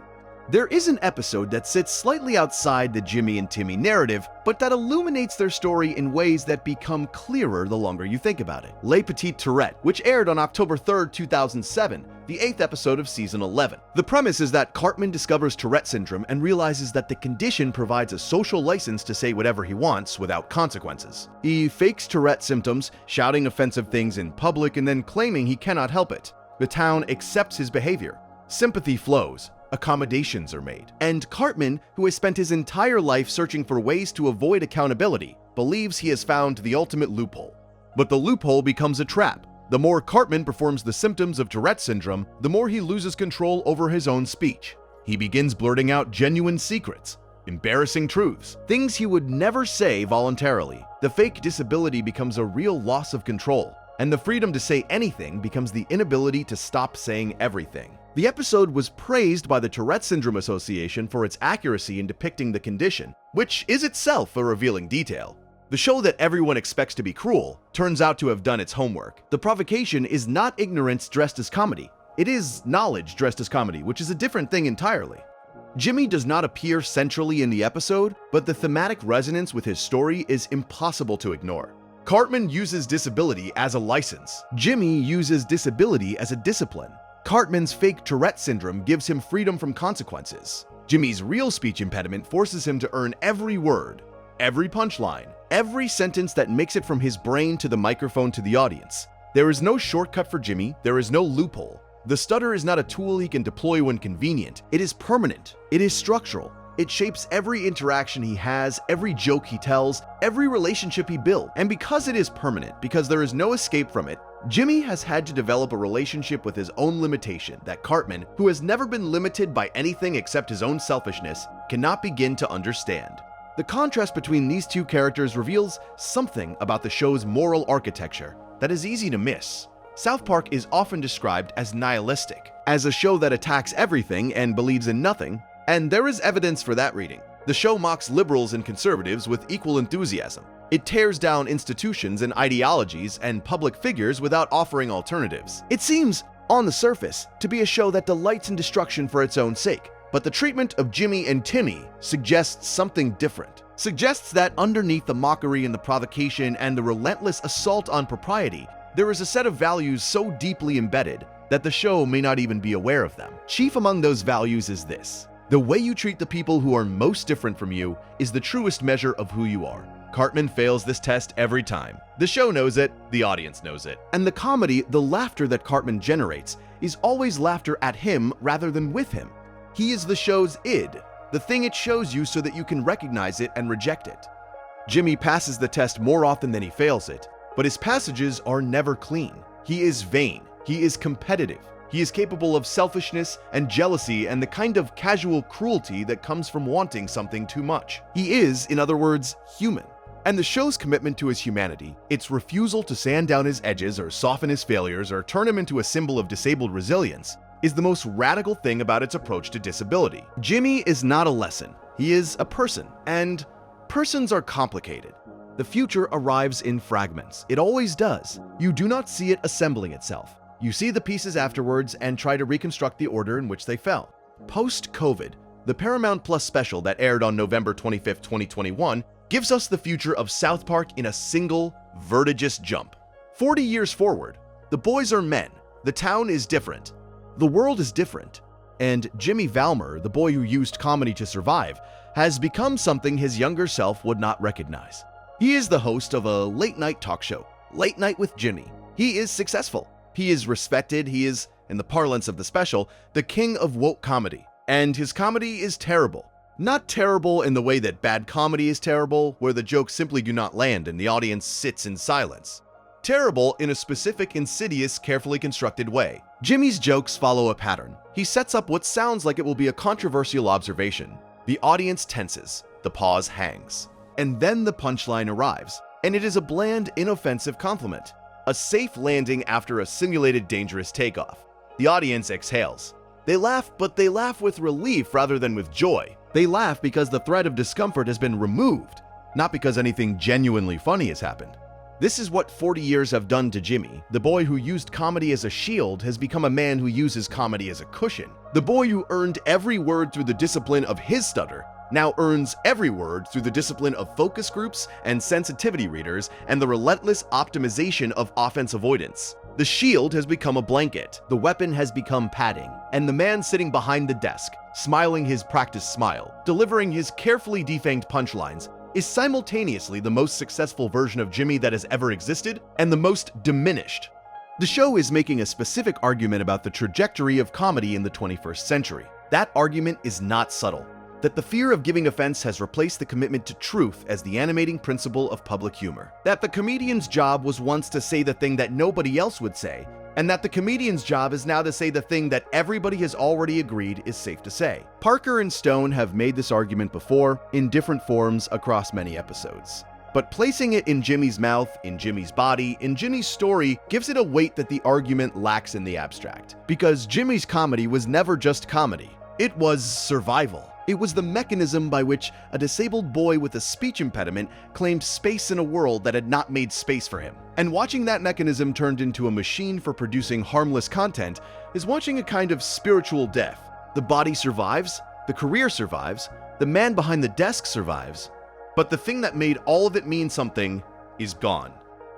There is an episode that sits slightly outside the Jimmy and Timmy narrative, but that illuminates their story in ways that become clearer the longer you think about it. Les Petites Tourettes, which aired on October 3, 2007, the 8th episode of Season 11. The premise is that Cartman discovers Tourette syndrome and realizes that the condition provides a social license to say whatever he wants without consequences. He fakes Tourette symptoms, shouting offensive things in public and then claiming he cannot help it. The town accepts his behavior. Sympathy flows. Accommodations are made. And Cartman, who has spent his entire life searching for ways to avoid accountability, believes he has found the ultimate loophole. But the loophole becomes a trap. The more Cartman performs the symptoms of Tourette syndrome, the more he loses control over his own speech. He begins blurting out genuine secrets, embarrassing truths, things he would never say voluntarily. The fake disability becomes a real loss of control, and the freedom to say anything becomes the inability to stop saying everything. The episode was praised by the Tourette Syndrome Association for its accuracy in depicting the condition, which is itself a revealing detail. The show that everyone expects to be cruel turns out to have done its homework. The provocation is not ignorance dressed as comedy. It is knowledge dressed as comedy, which is a different thing entirely. Jimmy does not appear centrally in the episode, but the thematic resonance with his story is impossible to ignore. Cartman uses disability as a license. Jimmy uses disability as a discipline. Cartman's fake Tourette syndrome gives him freedom from consequences. Jimmy's real speech impediment forces him to earn every word, every punchline, every sentence that makes it from his brain to the microphone to the audience. There is no shortcut for Jimmy, there is no loophole. The stutter is not a tool he can deploy when convenient. It is permanent. It is structural. It shapes every interaction he has, every joke he tells, every relationship he builds. And because it is permanent, because there is no escape from it, Jimmy has had to develop a relationship with his own limitation that Cartman, who has never been limited by anything except his own selfishness, cannot begin to understand. The contrast between these two characters reveals something about the show's moral architecture that is easy to miss. South Park is often described as nihilistic, as a show that attacks everything and believes in nothing, and there is evidence for that reading. The show mocks liberals and conservatives with equal enthusiasm. It tears down institutions and ideologies and public figures without offering alternatives. It seems, on the surface, to be a show that delights in destruction for its own sake. But the treatment of Jimmy and Timmy suggests something different. Suggests that underneath the mockery and the provocation and the relentless assault on propriety, there is a set of values so deeply embedded that the show may not even be aware of them. Chief among those values is this: the way you treat the people who are most different from you is the truest measure of who you are. Cartman fails this test every time. The show knows it, the audience knows it. And the comedy, the laughter that Cartman generates, is always laughter at him rather than with him. He is the show's id, the thing it shows you so that you can recognize it and reject it. Jimmy passes the test more often than he fails it, but his passages are never clean. He is vain, he is competitive, he is capable of selfishness and jealousy and the kind of casual cruelty that comes from wanting something too much. He is, in other words, human. And the show's commitment to his humanity, its refusal to sand down his edges or soften his failures or turn him into a symbol of disabled resilience, is the most radical thing about its approach to disability. Jimmy is not a lesson, he is a person, and persons are complicated. The future arrives in fragments. It always does. You do not see it assembling itself. You see the pieces afterwards and try to reconstruct the order in which they fell. Post-COVID, the Paramount Plus special that aired on November 25, 2021, gives us the future of South Park in a single, vertiginous jump. 40 years forward, the boys are men, the town is different, the world is different, and Jimmy Valmer, the boy who used comedy to survive, has become something his younger self would not recognize. He is the host of a late-night talk show, Late Night with Jimmy. He is successful, he is respected, he is, in the parlance of the special, the king of woke comedy. And his comedy is terrible. Not terrible in the way that bad comedy is terrible, where the jokes simply do not land and the audience sits in silence. Terrible in a specific, insidious, carefully constructed way. Jimmy's jokes follow a pattern. He sets up what sounds like it will be a controversial observation. The audience tenses, the pause hangs. And then the punchline arrives, and it is a bland, inoffensive compliment. A safe landing after a simulated dangerous takeoff. The audience exhales. They laugh, but they laugh with relief rather than with joy. They laugh because the threat of discomfort has been removed, not because anything genuinely funny has happened. This is what 40 years have done to Jimmy. The boy who used comedy as a shield has become a man who uses comedy as a cushion. The boy who earned every word through the discipline of his stutter now earns every word through the discipline of focus groups and sensitivity readers and the relentless optimization of offense avoidance. The shield has become a blanket, the weapon has become padding, and the man sitting behind the desk, smiling his practiced smile, delivering his carefully defanged punchlines, is simultaneously the most successful version of Jimmy that has ever existed and the most diminished. The show is making a specific argument about the trajectory of comedy in the 21st century. That argument is not subtle. That the fear of giving offense has replaced the commitment to truth as the animating principle of public humor. That the comedian's job was once to say the thing that nobody else would say, and that the comedian's job is now to say the thing that everybody has already agreed is safe to say. Parker and Stone have made this argument before, in different forms across many episodes. But placing it in Jimmy's mouth, in Jimmy's body, in Jimmy's story gives it a weight that the argument lacks in the abstract. Because Jimmy's comedy was never just comedy. It was survival. It was the mechanism by which a disabled boy with a speech impediment claimed space in a world that had not made space for him. And watching that mechanism turned into a machine for producing harmless content is watching a kind of spiritual death. The body survives, the career survives, the man behind the desk survives, but the thing that made all of it mean something is gone.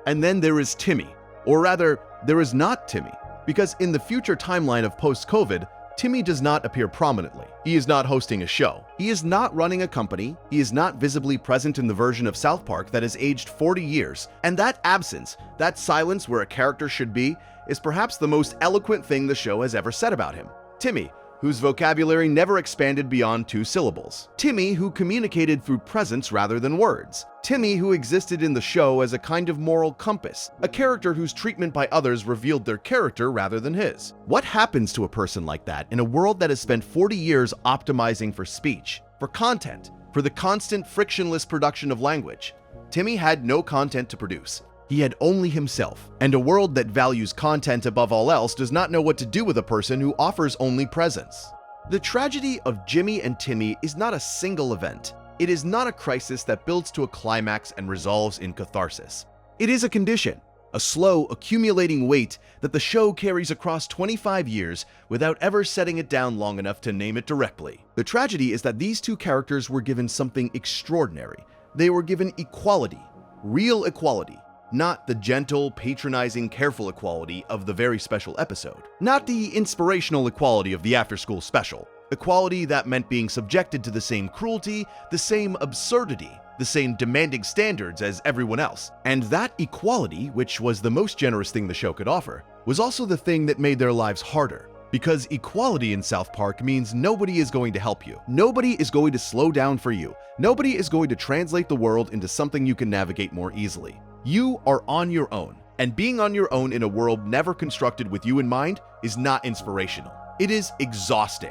And then there is Timmy. Or rather, there is not Timmy. Because in the future timeline of post-COVID, Timmy does not appear prominently. He is not hosting a show. He is not running a company. He is not visibly present in the version of South Park that has aged 40 years. And that absence, that silence where a character should be, is perhaps the most eloquent thing the show has ever said about him. Timmy, whose vocabulary never expanded beyond 2 syllables. Timmy, who communicated through presence rather than words. Timmy, who existed in the show as a kind of moral compass, a character whose treatment by others revealed their character rather than his. What happens to a person like that in a world that has spent 40 years optimizing for speech, for content, for the constant frictionless production of language? Timmy had no content to produce. He had only himself, and a world that values content above all else does not know what to do with a person who offers only presence. The tragedy of Jimmy and Timmy is not a single event. It is not a crisis that builds to a climax and resolves in catharsis. It is a condition, a slow, accumulating weight that the show carries across 25 years without ever setting it down long enough to name it directly. The tragedy is that these 2 characters were given something extraordinary. They were given equality, real equality. Not the gentle, patronizing, careful equality of the very special episode. Not the inspirational equality of the after-school special. Equality that meant being subjected to the same cruelty, the same absurdity, the same demanding standards as everyone else. And that equality, which was the most generous thing the show could offer, was also the thing that made their lives harder. Because equality in South Park means nobody is going to help you. Nobody is going to slow down for you. Nobody is going to translate the world into something you can navigate more easily. You are on your own, and being on your own in a world never constructed with you in mind is not inspirational. It is exhausting.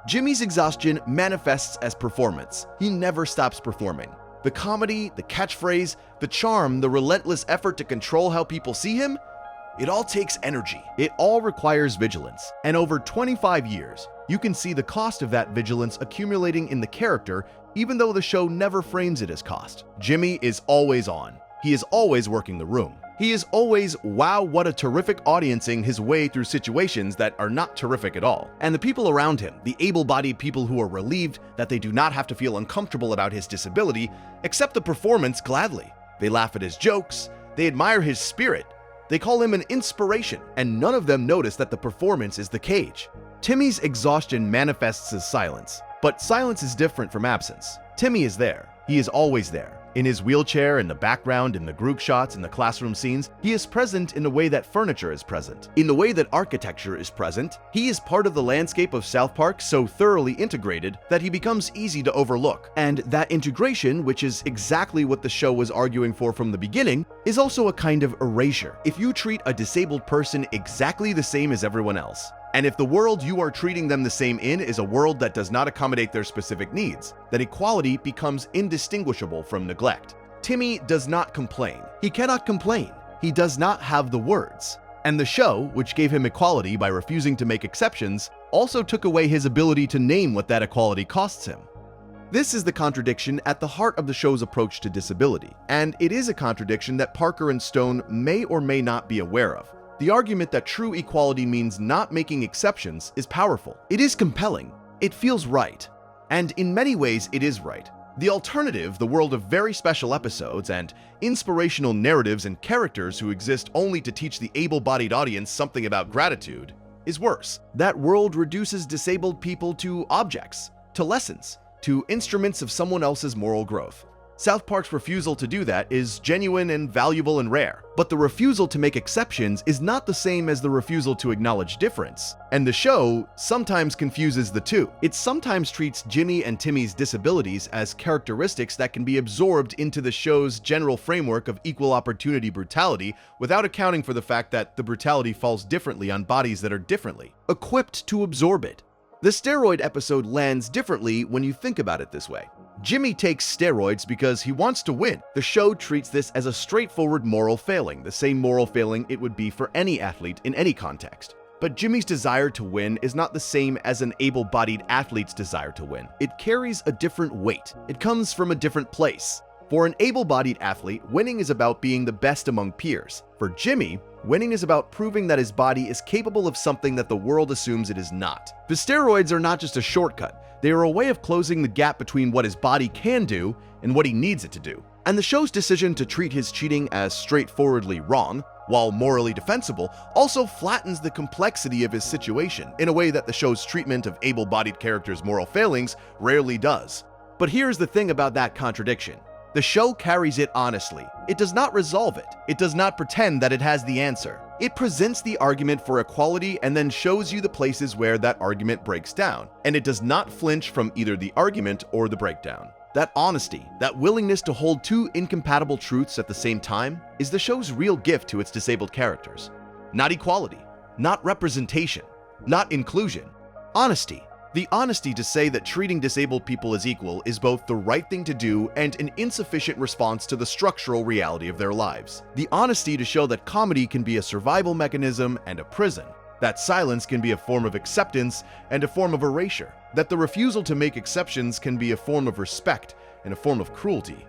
Jimmy's exhaustion manifests as performance. He never stops performing. The comedy, the catchphrase, the charm, the relentless effort to control how people see him, it all takes energy. It all requires vigilance. And over 25 years, you can see the cost of that vigilance accumulating in the character, even though the show never frames it as cost. Jimmy is always on. He is always working the room. He is always, wow, what a terrific audiencing his way through situations that are not terrific at all. And the people around him, the able-bodied people who are relieved that they do not have to feel uncomfortable about his disability, accept the performance gladly. They laugh at his jokes, they admire his spirit, they call him an inspiration, and none of them notice that the performance is the cage. Timmy's exhaustion manifests as silence, but silence is different from absence. Timmy is there. He is always there. In his wheelchair, in the background, in the group shots, in the classroom scenes, he is present in the way that furniture is present. In the way that architecture is present, he is part of the landscape of South Park so thoroughly integrated that he becomes easy to overlook. And that integration, which is exactly what the show was arguing for from the beginning, is also a kind of erasure. If you treat a disabled person exactly the same as everyone else, and if the world you are treating them the same in is a world that does not accommodate their specific needs, then equality becomes indistinguishable from neglect. Timmy does not complain. He cannot complain. He does not have the words. And the show, which gave him equality by refusing to make exceptions, also took away his ability to name what that equality costs him. This is the contradiction at the heart of the show's approach to disability, and it is a contradiction that Parker and Stone may or may not be aware of. The argument that true equality means not making exceptions is powerful. It is compelling. It feels right. And in many ways, it is right. The alternative, the world of very special episodes and inspirational narratives and characters who exist only to teach the able-bodied audience something about gratitude, is worse. That world reduces disabled people to objects, to lessons, to instruments of someone else's moral growth. South Park's refusal to do that is genuine and valuable and rare, but the refusal to make exceptions is not the same as the refusal to acknowledge difference, and the show sometimes confuses the two. It sometimes treats Jimmy and Timmy's disabilities as characteristics that can be absorbed into the show's general framework of equal opportunity brutality without accounting for the fact that the brutality falls differently on bodies that are differently equipped to absorb it. The steroid episode lands differently when you think about it this way. Jimmy takes steroids because he wants to win. The show treats this as a straightforward moral failing, the same moral failing it would be for any athlete in any context. But Jimmy's desire to win is not the same as an able-bodied athlete's desire to win. It carries a different weight. It comes from a different place. For an able-bodied athlete, winning is about being the best among peers. For Jimmy, winning is about proving that his body is capable of something that the world assumes it is not. The steroids are not just a shortcut. They are a way of closing the gap between what his body can do and what he needs it to do. And the show's decision to treat his cheating as straightforwardly wrong, while morally defensible, also flattens the complexity of his situation in a way that the show's treatment of able-bodied characters' moral failings rarely does. But here's the thing about that contradiction. The show carries it honestly. It does not resolve it. It does not pretend that it has the answer. It presents the argument for equality and then shows you the places where that argument breaks down. And it does not flinch from either the argument or the breakdown. That honesty, that willingness to hold two incompatible truths at the same time, is the show's real gift to its disabled characters. Not equality, not representation, not inclusion. Honesty. The honesty to say that treating disabled people as equal is both the right thing to do and an insufficient response to the structural reality of their lives. The honesty to show that comedy can be a survival mechanism and a prison, that silence can be a form of acceptance and a form of erasure, that the refusal to make exceptions can be a form of respect and a form of cruelty.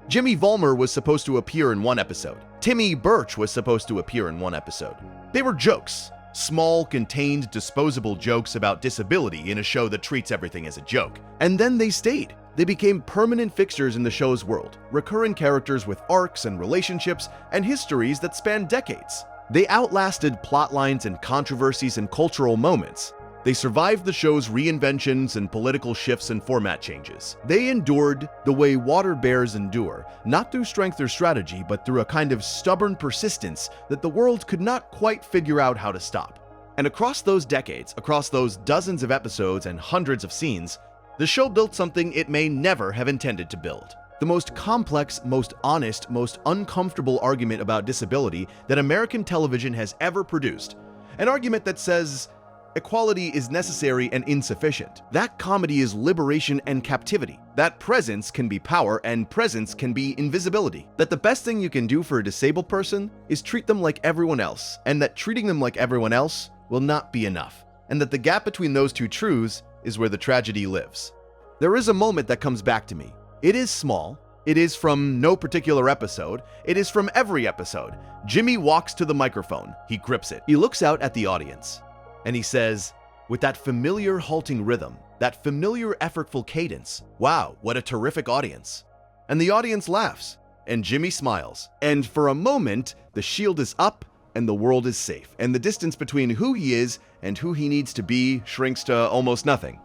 Jimmy Vollmer was supposed to appear in one episode. Timmy Birch was supposed to appear in one episode. They were jokes. Small, contained, disposable jokes about disability in a show that treats everything as a joke. And then they stayed. They became permanent fixtures in the show's world, recurring characters with arcs and relationships and histories that span decades. They outlasted plotlines and controversies and cultural moments. They survived the show's reinventions and political shifts and format changes. They endured the way water bears endure, not through strength or strategy, but through a kind of stubborn persistence that the world could not quite figure out how to stop. And across those decades, across those dozens of episodes and hundreds of scenes, the show built something it may never have intended to build. The most complex, most honest, most uncomfortable argument about disability that American television has ever produced. An argument that says, equality is necessary and insufficient. That comedy is liberation and captivity. That presence can be power and presence can be invisibility. That the best thing you can do for a disabled person is treat them like everyone else, and that treating them like everyone else will not be enough. And that the gap between those two truths is where the tragedy lives. There is a moment that comes back to me. It is small. It is from no particular episode. It is from every episode. Jimmy walks to the microphone. He grips it. He looks out at the audience. And he says, with that familiar halting rhythm, that familiar effortful cadence, wow, what a terrific audience. And the audience laughs, and Jimmy smiles. And for a moment, the shield is up and the world is safe. And the distance between who he is and who he needs to be shrinks to almost nothing.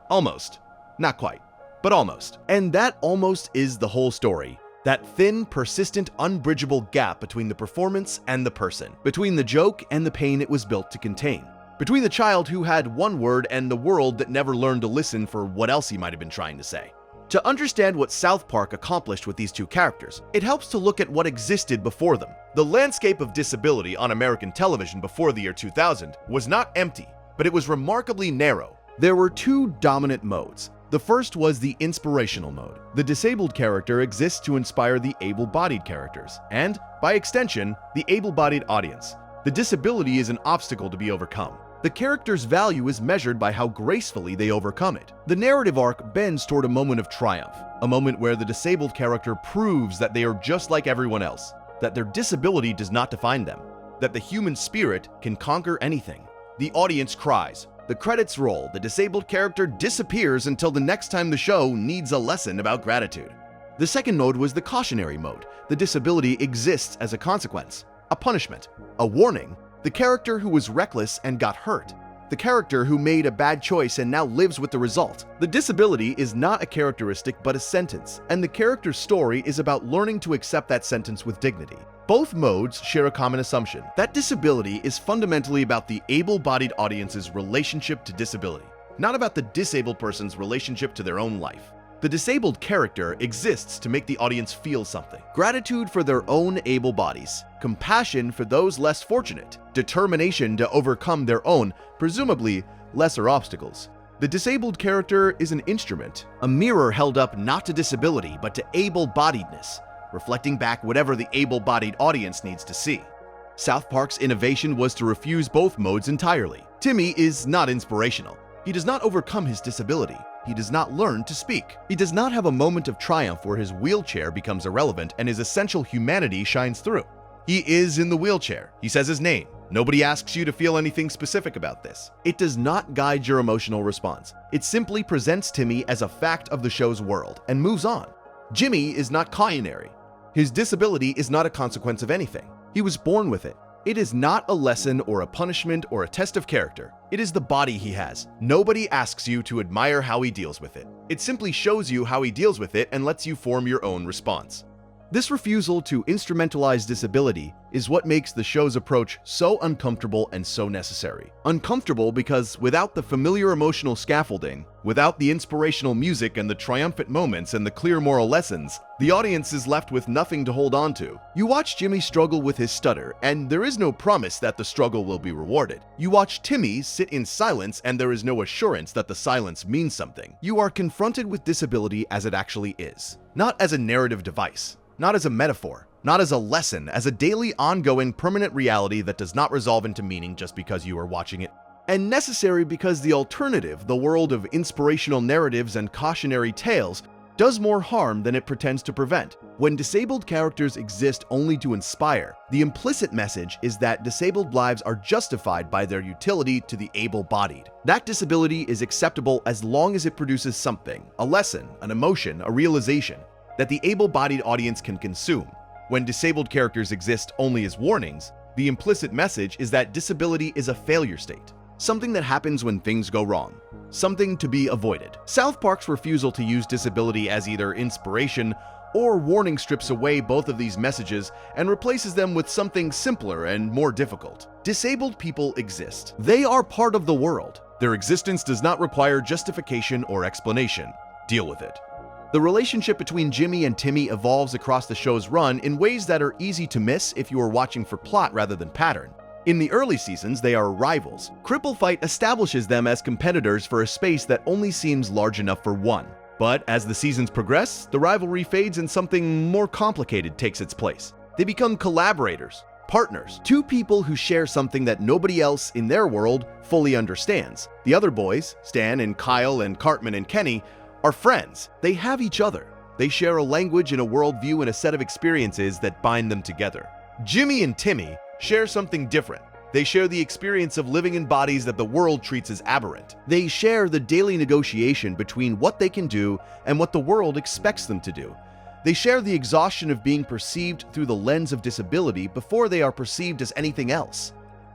Almost. Not quite, but almost. And that almost is the whole story. That thin, persistent, unbridgeable gap between the performance and the person. Between the joke and the pain it was built to contain. Between the child who had one word and the world that never learned to listen for what else he might have been trying to say. To understand what South Park accomplished with these two characters, it helps to look at what existed before them. The landscape of disability on American television before the year 2000 was not empty, but it was remarkably narrow. There were two dominant modes. The first was the inspirational mode. The disabled character exists to inspire the able-bodied characters, and, by extension, the able-bodied audience. The disability is an obstacle to be overcome. The character's value is measured by how gracefully they overcome it. The narrative arc bends toward a moment of triumph, a moment where the disabled character proves that they are just like everyone else, that their disability does not define them, that the human spirit can conquer anything. The audience cries, the credits roll, the disabled character disappears until the next time the show needs a lesson about gratitude. The second mode was the cautionary mode. The disability exists as a consequence, a punishment, a warning. The character who was reckless and got hurt. the character who made a bad choice and now lives with the result. The disability is not a characteristic but a sentence, and the character's story is about learning to accept that sentence with dignity. Both modes share a common assumption, that disability is fundamentally about the able-bodied audience's relationship to disability, not about the disabled person's relationship to their own life. The disabled character exists to make the audience feel something. Gratitude for their own able bodies, compassion for those less fortunate, determination to overcome their own, presumably, lesser obstacles. The disabled character is an instrument, a mirror held up not to disability but to able-bodiedness, reflecting back whatever the able-bodied audience needs to see. South Park's innovation was to refuse both modes entirely. Timmy is not inspirational. He does not overcome his disability. He does not learn to speak. He does not have a moment of triumph where his wheelchair becomes irrelevant and his essential humanity shines through. He is in the wheelchair. He says his name. Nobody asks you to feel anything specific about this. It does not guide your emotional response. It simply presents Timmy as a fact of the show's world and moves on. Jimmy is not cautionary. His disability is not a consequence of anything. He was born with it. It is not a lesson or a punishment or a test of character. It is the body he has. Nobody asks you to admire how he deals with it. It simply shows you how he deals with it and lets you form your own response. This refusal to instrumentalize disability is what makes the show's approach so uncomfortable and so necessary. Uncomfortable because without the familiar emotional scaffolding, without the inspirational music and the triumphant moments and the clear moral lessons, the audience is left with nothing to hold on to. You watch Jimmy struggle with his stutter, and there is no promise that the struggle will be rewarded. You watch Timmy sit in silence, and there is no assurance that the silence means something. You are confronted with disability as it actually is, not as a narrative device. Not as a metaphor, not as a lesson, as a daily, ongoing, permanent reality that does not resolve into meaning just because you are watching it. And necessary because the alternative, the world of inspirational narratives and cautionary tales, does more harm than it pretends to prevent. When disabled characters exist only to inspire, the implicit message is that disabled lives are justified by their utility to the able-bodied. That disability is acceptable as long as it produces something, a lesson, an emotion, a realization, that the able-bodied audience can consume. When disabled characters exist only as warnings, the implicit message is that disability is a failure state, something that happens when things go wrong, something to be avoided. South Park's refusal to use disability as either inspiration or warning strips away both of these messages and replaces them with something simpler and more difficult. Disabled people exist. They are part of the world. Their existence does not require justification or explanation. Deal with it. The relationship between Jimmy and Timmy evolves across the show's run in ways that are easy to miss if you are watching for plot rather than pattern. In the early seasons, they are rivals. Cripple Fight establishes them as competitors for a space that only seems large enough for one. But as the seasons progress, the rivalry fades and something more complicated takes its place. They become collaborators, partners, two people who share something that nobody else in their world fully understands. The other boys, Stan and Kyle and Cartman and Kenny, are friends. They have each other. They share a language and a worldview and a set of experiences that bind them together. Jimmy and Timmy share something different. They share the experience of living in bodies that the world treats as aberrant. They share the daily negotiation between what they can do and what the world expects them to do. They share the exhaustion of being perceived through the lens of disability before they are perceived as anything else.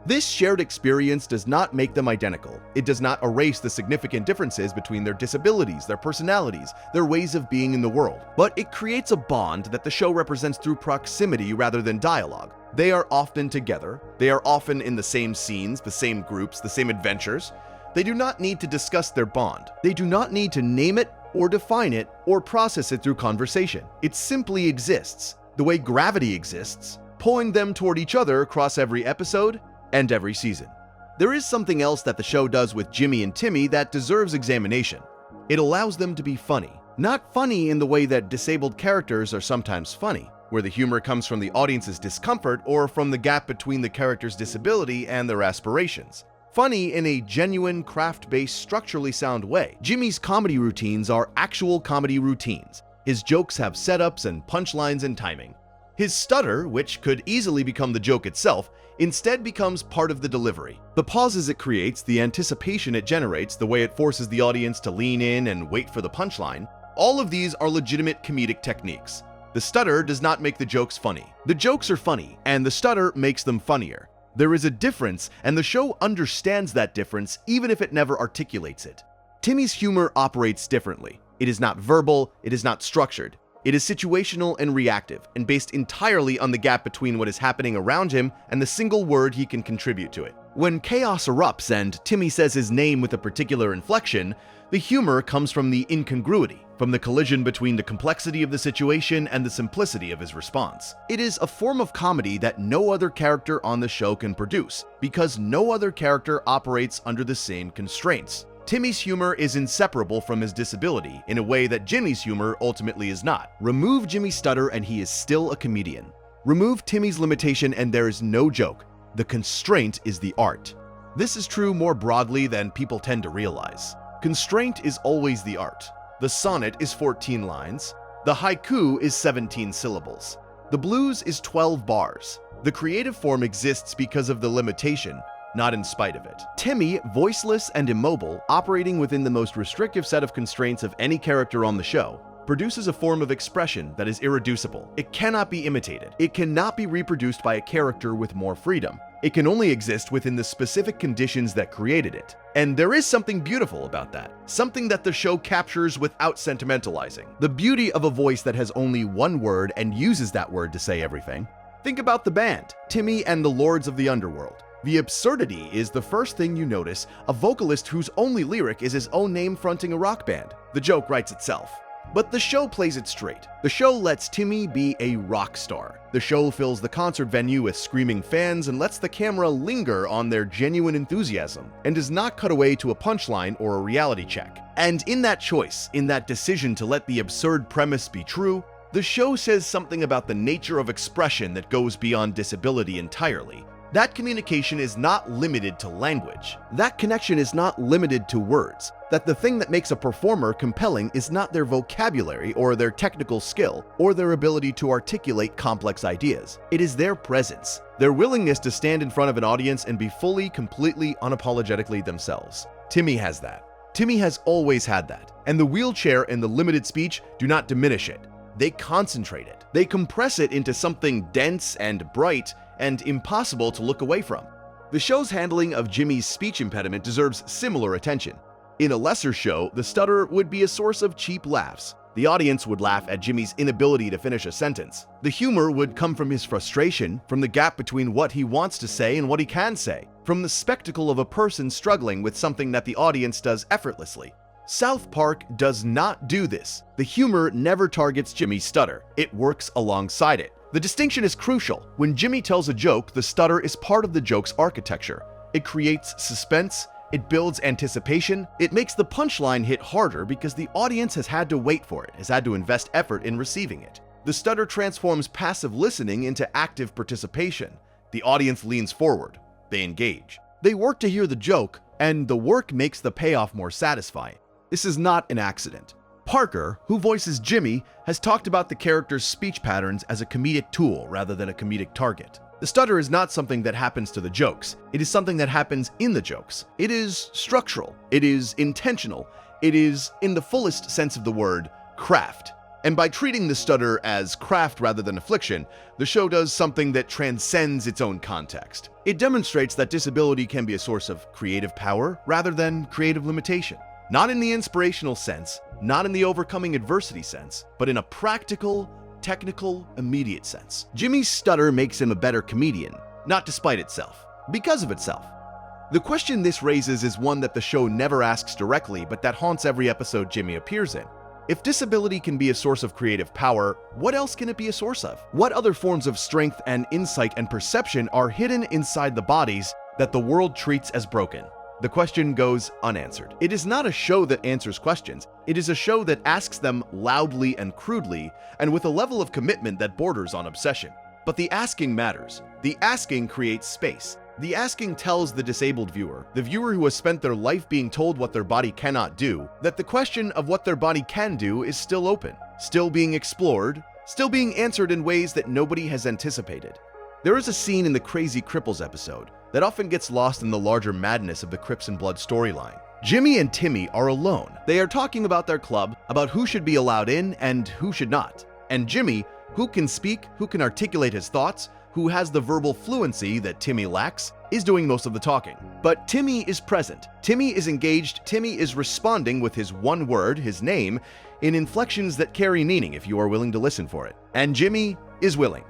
This shared experience does not make them identical. It does not erase the significant differences between their disabilities, their personalities, their ways of being in the world. But it creates a bond that the show represents through proximity rather than dialogue. They are often together. They are often in the same scenes, the same groups, the same adventures. They do not need to discuss their bond. They do not need to name it or define it or process it through conversation. It simply exists, the way gravity exists, pulling them toward each other across every episode and every season. There is something else that the show does with Jimmy and Timmy that deserves examination. It allows them to be funny. Not funny in the way that disabled characters are sometimes funny, where the humor comes from the audience's discomfort or from the gap between the character's disability and their aspirations. Funny in a genuine, craft-based, structurally sound way. Jimmy's comedy routines are actual comedy routines. His jokes have setups and punchlines and timing. His stutter, which could easily become the joke itself, instead becomes part of the delivery. The pauses it creates, the anticipation it generates, the way it forces the audience to lean in and wait for the punchline, all of these are legitimate comedic techniques. The stutter does not make the jokes funny. The jokes are funny, and the stutter makes them funnier. There is a difference, and the show understands that difference even if it never articulates it. Timmy's humor operates differently. It is not verbal, it is not structured. It is situational and reactive, and based entirely on the gap between what is happening around him and the single word he can contribute to it. When chaos erupts and Timmy says his name with a particular inflection, the humor comes from the incongruity, from the collision between the complexity of the situation and the simplicity of his response. It is a form of comedy that no other character on the show can produce, because no other character operates under the same constraints. Timmy's humor is inseparable from his disability in a way that Jimmy's humor ultimately is not. Remove Jimmy's stutter and he is still a comedian. Remove Timmy's limitation and there is no joke. The constraint is the art. This is true more broadly than people tend to realize. Constraint is always the art. The sonnet is 14 lines. The haiku is 17 syllables. The blues is 12 bars. The creative form exists because of the limitation, not in spite of it. Timmy, voiceless and immobile, operating within the most restrictive set of constraints of any character on the show, produces a form of expression that is irreducible. It cannot be imitated. It cannot be reproduced by a character with more freedom. It can only exist within the specific conditions that created it. And there is something beautiful about that. Something that the show captures without sentimentalizing. The beauty of a voice that has only one word and uses that word to say everything. Think about the band, Timmy and the Lords of the Underworld. The absurdity is the first thing you notice, a vocalist whose only lyric is his own name fronting a rock band. The joke writes itself. But the show plays it straight. The show lets Timmy be a rock star. The show fills the concert venue with screaming fans and lets the camera linger on their genuine enthusiasm, and does not cut away to a punchline or a reality check. And in that choice, in that decision to let the absurd premise be true, the show says something about the nature of expression that goes beyond disability entirely. That communication is not limited to language. That connection is not limited to words. That the thing that makes a performer compelling is not their vocabulary or their technical skill or their ability to articulate complex ideas. It is their presence, their willingness to stand in front of an audience and be fully, completely, unapologetically themselves. Timmy has that. Timmy has always had that. And the wheelchair and the limited speech do not diminish it. They concentrate it. They compress it into something dense and bright and impossible to look away from. The show's handling of Jimmy's speech impediment deserves similar attention. In a lesser show, the stutter would be a source of cheap laughs. The audience would laugh at Jimmy's inability to finish a sentence. The humor would come from his frustration, from the gap between what he wants to say and what he can say, from the spectacle of a person struggling with something that the audience does effortlessly. South Park does not do this. The humor never targets Jimmy's stutter. It works alongside it. The distinction is crucial. When Jimmy tells a joke, the stutter is part of the joke's architecture. It creates suspense, it builds anticipation, it makes the punchline hit harder because the audience has had to wait for it, has had to invest effort in receiving it. The stutter transforms passive listening into active participation. The audience leans forward. They engage. They work to hear the joke, and the work makes the payoff more satisfying. This is not an accident. Parker, who voices Jimmy, has talked about the character's speech patterns as a comedic tool rather than a comedic target. The stutter is not something that happens to the jokes. It is something that happens in the jokes. It is structural. It is intentional. It is, in the fullest sense of the word, craft. And by treating the stutter as craft rather than affliction, the show does something that transcends its own context. It demonstrates that disability can be a source of creative power rather than creative limitation. Not in the inspirational sense, not in the overcoming adversity sense, but in a practical, technical, immediate sense. Jimmy's stutter makes him a better comedian, not despite itself, because of itself. The question this raises is one that the show never asks directly, but that haunts every episode Jimmy appears in. If disability can be a source of creative power, what else can it be a source of? What other forms of strength and insight and perception are hidden inside the bodies that the world treats as broken? The question goes unanswered. It is not a show that answers questions. It is a show that asks them loudly and crudely, and with a level of commitment that borders on obsession. But the asking matters. The asking creates space. The asking tells the disabled viewer, the viewer who has spent their life being told what their body cannot do, that the question of what their body can do is still open, still being explored, still being answered in ways that nobody has anticipated. There is a scene in the Crazy Cripples episode that often gets lost in the larger madness of the Crips and Blood storyline. Jimmy and Timmy are alone. They are talking about their club, about who should be allowed in and who should not. And Jimmy, who can speak, who can articulate his thoughts, who has the verbal fluency that Timmy lacks, is doing most of the talking. But Timmy is present. Timmy is engaged. Timmy is responding with his one word, his name, in inflections that carry meaning if you are willing to listen for it. And Jimmy is willing.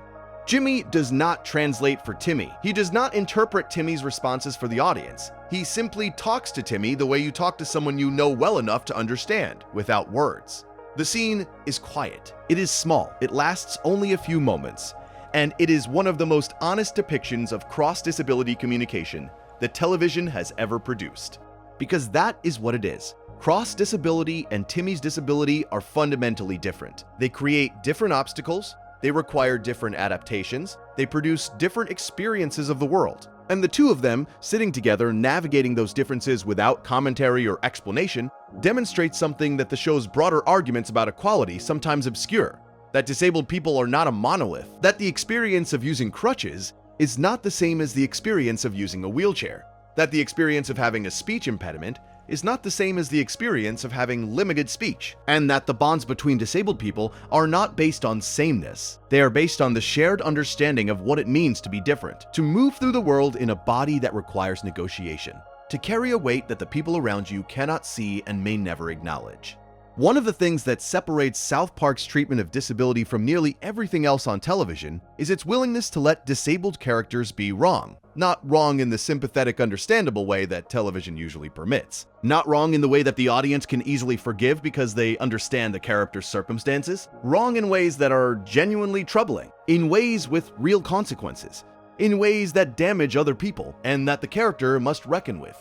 Jimmy does not translate for Timmy. He does not interpret Timmy's responses for the audience. He simply talks to Timmy the way you talk to someone you know well enough to understand, without words. The scene is quiet. It is small. It lasts only a few moments. And it is one of the most honest depictions of cross-disability communication that television has ever produced. Because that is what it is. Cross-disability and Timmy's disability are fundamentally different. They create different obstacles, they require different adaptations, they produce different experiences of the world. And the two of them, sitting together, navigating those differences without commentary or explanation, demonstrates something that the show's broader arguments about equality sometimes obscure. That disabled people are not a monolith, that the experience of using crutches is not the same as the experience of using a wheelchair, that the experience of having a speech impediment is not the same as the experience of having limited speech, and that the bonds between disabled people are not based on sameness. They are based on the shared understanding of what it means to be different, to move through the world in a body that requires negotiation, to carry a weight that the people around you cannot see and may never acknowledge. One of the things that separates South Park's treatment of disability from nearly everything else on television is its willingness to let disabled characters be wrong. Not wrong in the sympathetic, understandable way that television usually permits. Not wrong in the way that the audience can easily forgive because they understand the character's circumstances. Wrong in ways that are genuinely troubling. In ways with real consequences. In ways that damage other people and that the character must reckon with.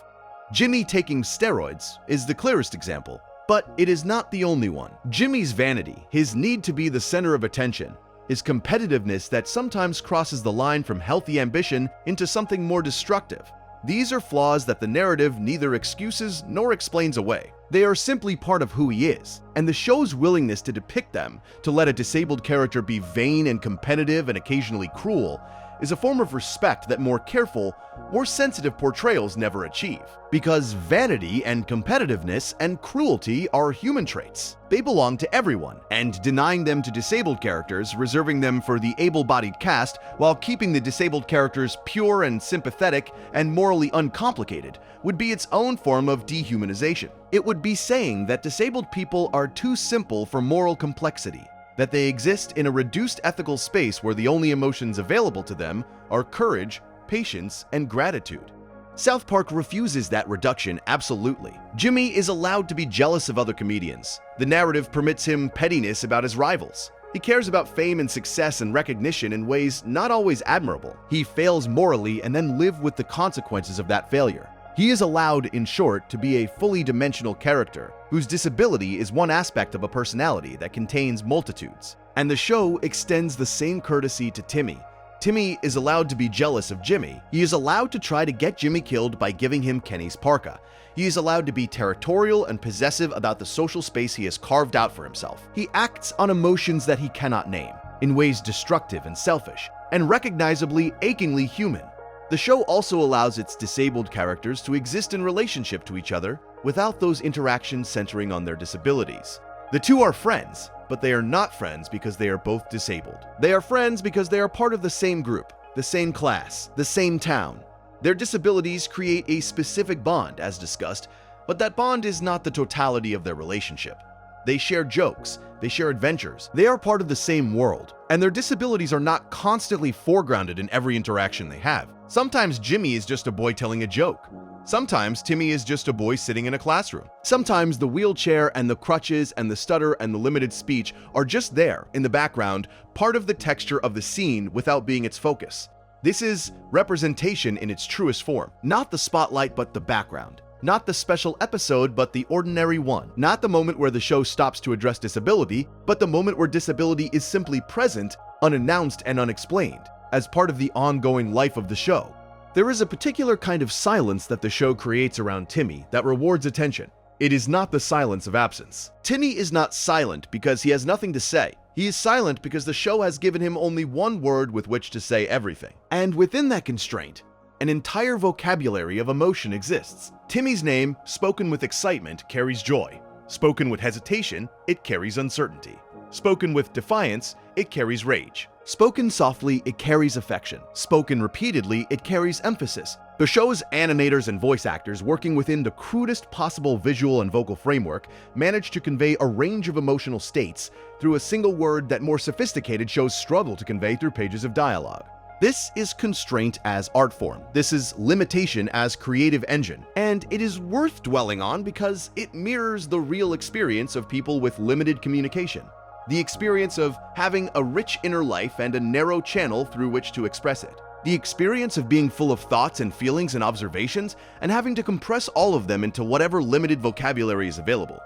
Jimmy taking steroids is the clearest example. But it is not the only one. Jimmy's vanity, his need to be the center of attention, his competitiveness that sometimes crosses the line from healthy ambition into something more destructive. These are flaws that the narrative neither excuses nor explains away. They are simply part of who he is, and the show's willingness to depict them, to let a disabled character be vain and competitive and occasionally cruel, is a form of respect that more careful, more sensitive portrayals never achieve. Because vanity and competitiveness and cruelty are human traits. They belong to everyone, and denying them to disabled characters, reserving them for the able-bodied cast, while keeping the disabled characters pure and sympathetic and morally uncomplicated, would be its own form of dehumanization. It would be saying that disabled people are too simple for moral complexity, that they exist in a reduced ethical space where the only emotions available to them are courage, patience, and gratitude. South Park refuses that reduction absolutely. Jimmy is allowed to be jealous of other comedians. The narrative permits him pettiness about his rivals. He cares about fame and success and recognition in ways not always admirable. He fails morally and then lives with the consequences of that failure. He is allowed, in short, to be a fully dimensional character, whose disability is one aspect of a personality that contains multitudes. And the show extends the same courtesy to Timmy. Timmy is allowed to be jealous of Jimmy. He is allowed to try to get Jimmy killed by giving him Kenny's parka. He is allowed to be territorial and possessive about the social space he has carved out for himself. He acts on emotions that he cannot name, in ways destructive and selfish, and recognizably, achingly human. The show also allows its disabled characters to exist in relationship to each other without those interactions centering on their disabilities. The two are friends, but they are not friends because they are both disabled. They are friends because they are part of the same group, the same class, the same town. Their disabilities create a specific bond, as discussed, but that bond is not the totality of their relationship. They share jokes, they share adventures, they are part of the same world, and their disabilities are not constantly foregrounded in every interaction they have. Sometimes Jimmy is just a boy telling a joke. Sometimes Timmy is just a boy sitting in a classroom. Sometimes the wheelchair and the crutches and the stutter and the limited speech are just there in the background, part of the texture of the scene without being its focus. This is representation in its truest form, not the spotlight but the background. Not the special episode, but the ordinary one. Not the moment where the show stops to address disability, but the moment where disability is simply present, unannounced and unexplained, as part of the ongoing life of the show. There is a particular kind of silence that the show creates around Timmy that rewards attention. It is not the silence of absence. Timmy is not silent because he has nothing to say. He is silent because the show has given him only one word with which to say everything. And within that constraint, an entire vocabulary of emotion exists. Timmy's name, spoken with excitement, carries joy. Spoken with hesitation, it carries uncertainty. Spoken with defiance, it carries rage. Spoken softly, it carries affection. Spoken repeatedly, it carries emphasis. The show's animators and voice actors, working within the crudest possible visual and vocal framework, managed to convey a range of emotional states through a single word that more sophisticated shows struggle to convey through pages of dialogue. This is constraint as art form. This is limitation as creative engine. And it is worth dwelling on because it mirrors the real experience of people with limited communication. The experience of having a rich inner life and a narrow channel through which to express it. The experience of being full of thoughts and feelings and observations and having to compress all of them into whatever limited vocabulary is available.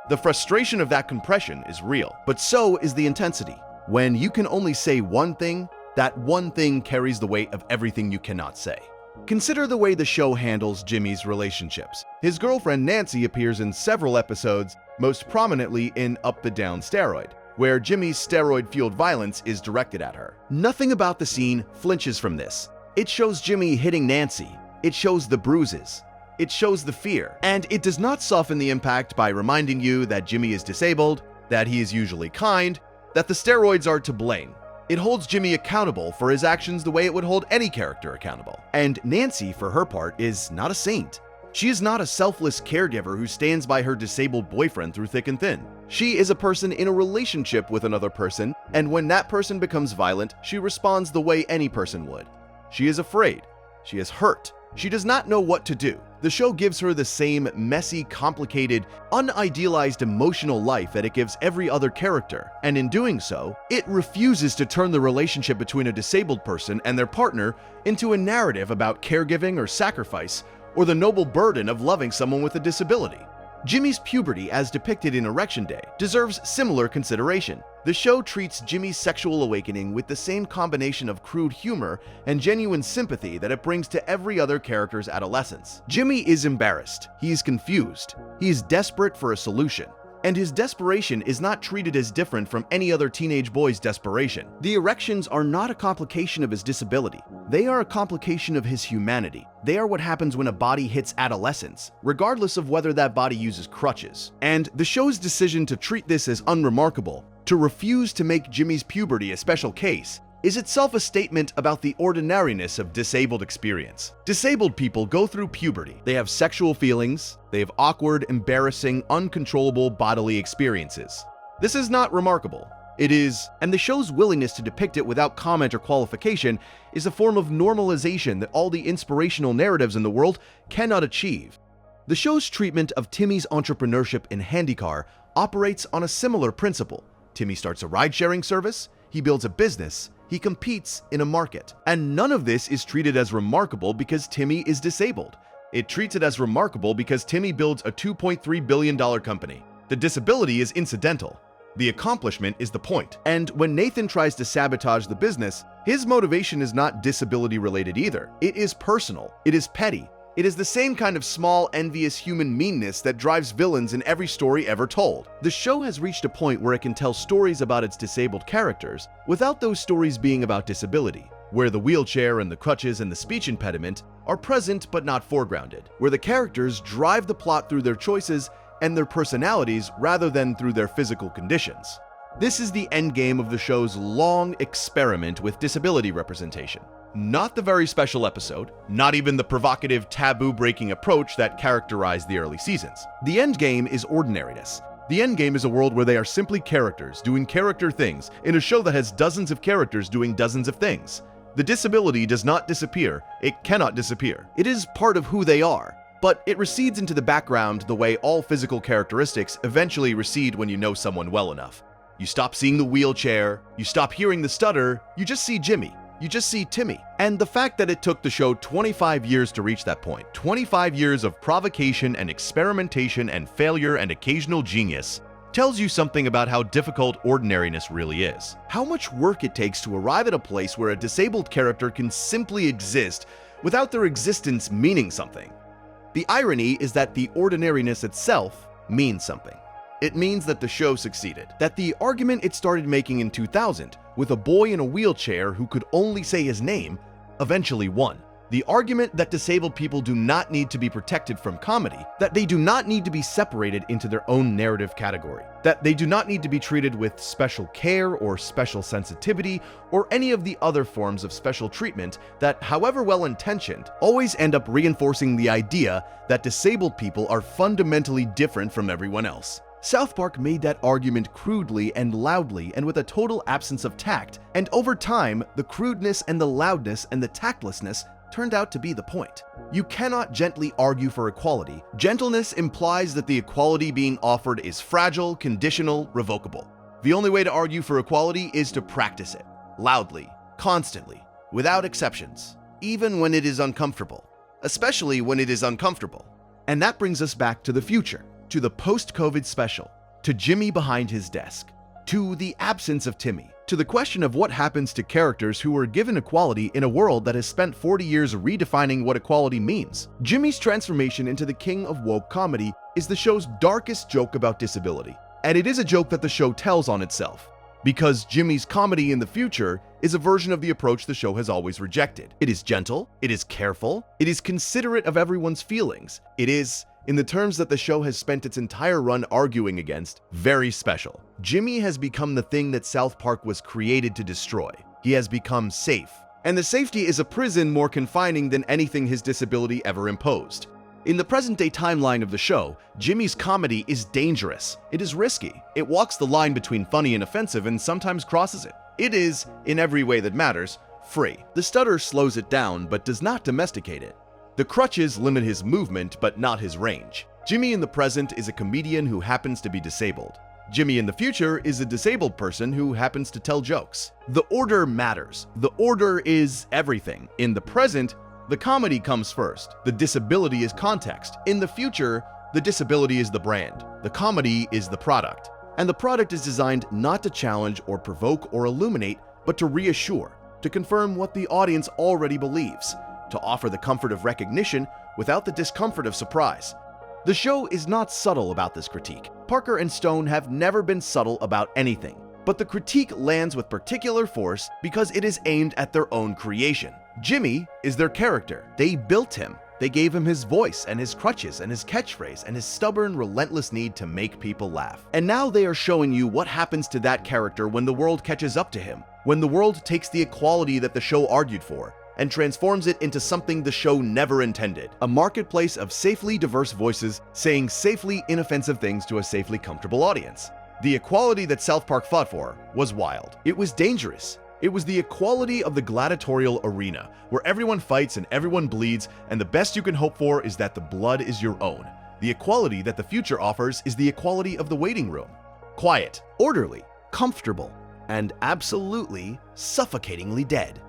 The frustration of that compression is real, but so is the intensity. When you can only say one thing, that one thing carries the weight of everything you cannot say. Consider the way the show handles Jimmy's relationships. His girlfriend Nancy appears in several episodes, most prominently in Up the Down Steroid, where Jimmy's steroid-fueled violence is directed at her. Nothing about the scene flinches from this. It shows Jimmy hitting Nancy. It shows the bruises. It shows the fear. And it does not soften the impact by reminding you that Jimmy is disabled, that he is usually kind, that the steroids are to blame. It holds Jimmy accountable for his actions the way it would hold any character accountable. And Nancy, for her part, is not a saint. She is not a selfless caregiver who stands by her disabled boyfriend through thick and thin. She is a person in a relationship with another person, and when that person becomes violent, she responds the way any person would. She is afraid. She is hurt. She does not know what to do. The show gives her the same messy, complicated, unidealized emotional life that it gives every other character, and in doing so, it refuses to turn the relationship between a disabled person and their partner into a narrative about caregiving or sacrifice, or the noble burden of loving someone with a disability. Jimmy's puberty, as depicted in Erection Day, deserves similar consideration. The show treats Jimmy's sexual awakening with the same combination of crude humor and genuine sympathy that it brings to every other character's adolescence. Jimmy is embarrassed, he is confused, he is desperate for a solution. And his desperation is not treated as different from any other teenage boy's desperation. The erections are not a complication of his disability. They are a complication of his humanity. They are what happens when a body hits adolescence, regardless of whether that body uses crutches. And the show's decision to treat this as unremarkable, to refuse to make Jimmy's puberty a special case, is itself a statement about the ordinariness of disabled experience. Disabled people go through puberty. They have sexual feelings. They have awkward, embarrassing, uncontrollable bodily experiences. This is not remarkable. It is, and the show's willingness to depict it without comment or qualification is a form of normalization that all the inspirational narratives in the world cannot achieve. The show's treatment of Timmy's entrepreneurship in Handycar operates on a similar principle. Timmy starts a ride-sharing service, he builds a business, he competes in a market. And none of this is treated as remarkable because Timmy is disabled. It treats it as remarkable because Timmy builds a $2.3 billion company. The disability is incidental. The accomplishment is the point. And when Nathan tries to sabotage the business, his motivation is not disability-related either. It is personal. It is petty. It is the same kind of small, envious human meanness that drives villains in every story ever told. The show has reached a point where it can tell stories about its disabled characters without those stories being about disability, where the wheelchair and the crutches and the speech impediment are present but not foregrounded, where the characters drive the plot through their choices and their personalities rather than through their physical conditions. This is the endgame of the show's long experiment with disability representation. Not the very special episode, not even the provocative, taboo-breaking approach that characterized the early seasons. The endgame is ordinariness. The endgame is a world where they are simply characters doing character things in a show that has dozens of characters doing dozens of things. The disability does not disappear. It cannot disappear. It is part of who they are, but it recedes into the background the way all physical characteristics eventually recede when you know someone well enough. You stop seeing the wheelchair, you stop hearing the stutter, you just see Jimmy. You just see Timmy. And the fact that it took the show 25 years to reach that point, 25 years of provocation and experimentation and failure and occasional genius, tells you something about how difficult ordinariness really is. How much work it takes to arrive at a place where a disabled character can simply exist without their existence meaning something. The irony is that the ordinariness itself means something. It means that the show succeeded. That the argument it started making in 2000, with a boy in a wheelchair who could only say his name, eventually won. The argument that disabled people do not need to be protected from comedy, that they do not need to be separated into their own narrative category, that they do not need to be treated with special care or special sensitivity or any of the other forms of special treatment that, however well-intentioned, always end up reinforcing the idea that disabled people are fundamentally different from everyone else. South Park made that argument crudely and loudly and with a total absence of tact, and over time, the crudeness and the loudness and the tactlessness turned out to be the point. You cannot gently argue for equality. Gentleness implies that the equality being offered is fragile, conditional, revocable. The only way to argue for equality is to practice it, loudly, constantly, without exceptions, even when it is uncomfortable, especially when it is uncomfortable. And that brings us back to the future, to the post-COVID special, to Jimmy behind his desk, to the absence of Timmy, to the question of what happens to characters who were given equality in a world that has spent 40 years redefining what equality means. Jimmy's transformation into the king of woke comedy is the show's darkest joke about disability, and it is a joke that the show tells on itself, because Jimmy's comedy in the future is a version of the approach the show has always rejected. It is gentle, it is careful, it is considerate of everyone's feelings, it is, in the terms that the show has spent its entire run arguing against, very special. Jimmy has become the thing that South Park was created to destroy. He has become safe. And the safety is a prison more confining than anything his disability ever imposed. In the present-day timeline of the show, Jimmy's comedy is dangerous. It is risky. It walks the line between funny and offensive and sometimes crosses it. It is, in every way that matters, free. The stutter slows it down but does not domesticate it. The crutches limit his movement, but not his range. Jimmy in the present is a comedian who happens to be disabled. Jimmy in the future is a disabled person who happens to tell jokes. The order matters. The order is everything. In the present, the comedy comes first. The disability is context. In the future, the disability is the brand. The comedy is the product. And the product is designed not to challenge or provoke or illuminate, but to reassure, to confirm what the audience already believes, to offer the comfort of recognition without the discomfort of surprise. The show is not subtle about this critique. Parker and Stone have never been subtle about anything, but the critique lands with particular force because it is aimed at their own creation. Jimmy is their character. They built him. They gave him his voice and his crutches and his catchphrase and his stubborn, relentless need to make people laugh. And now they are showing you what happens to that character when the world catches up to him, when the world takes the equality that the show argued for and transforms it into something the show never intended. A marketplace of safely diverse voices saying safely inoffensive things to a safely comfortable audience. The equality that South Park fought for was wild. It was dangerous. It was the equality of the gladiatorial arena, where everyone fights and everyone bleeds, and the best you can hope for is that the blood is your own. The equality that the future offers is the equality of the waiting room. Quiet, orderly, comfortable, and absolutely suffocatingly dead.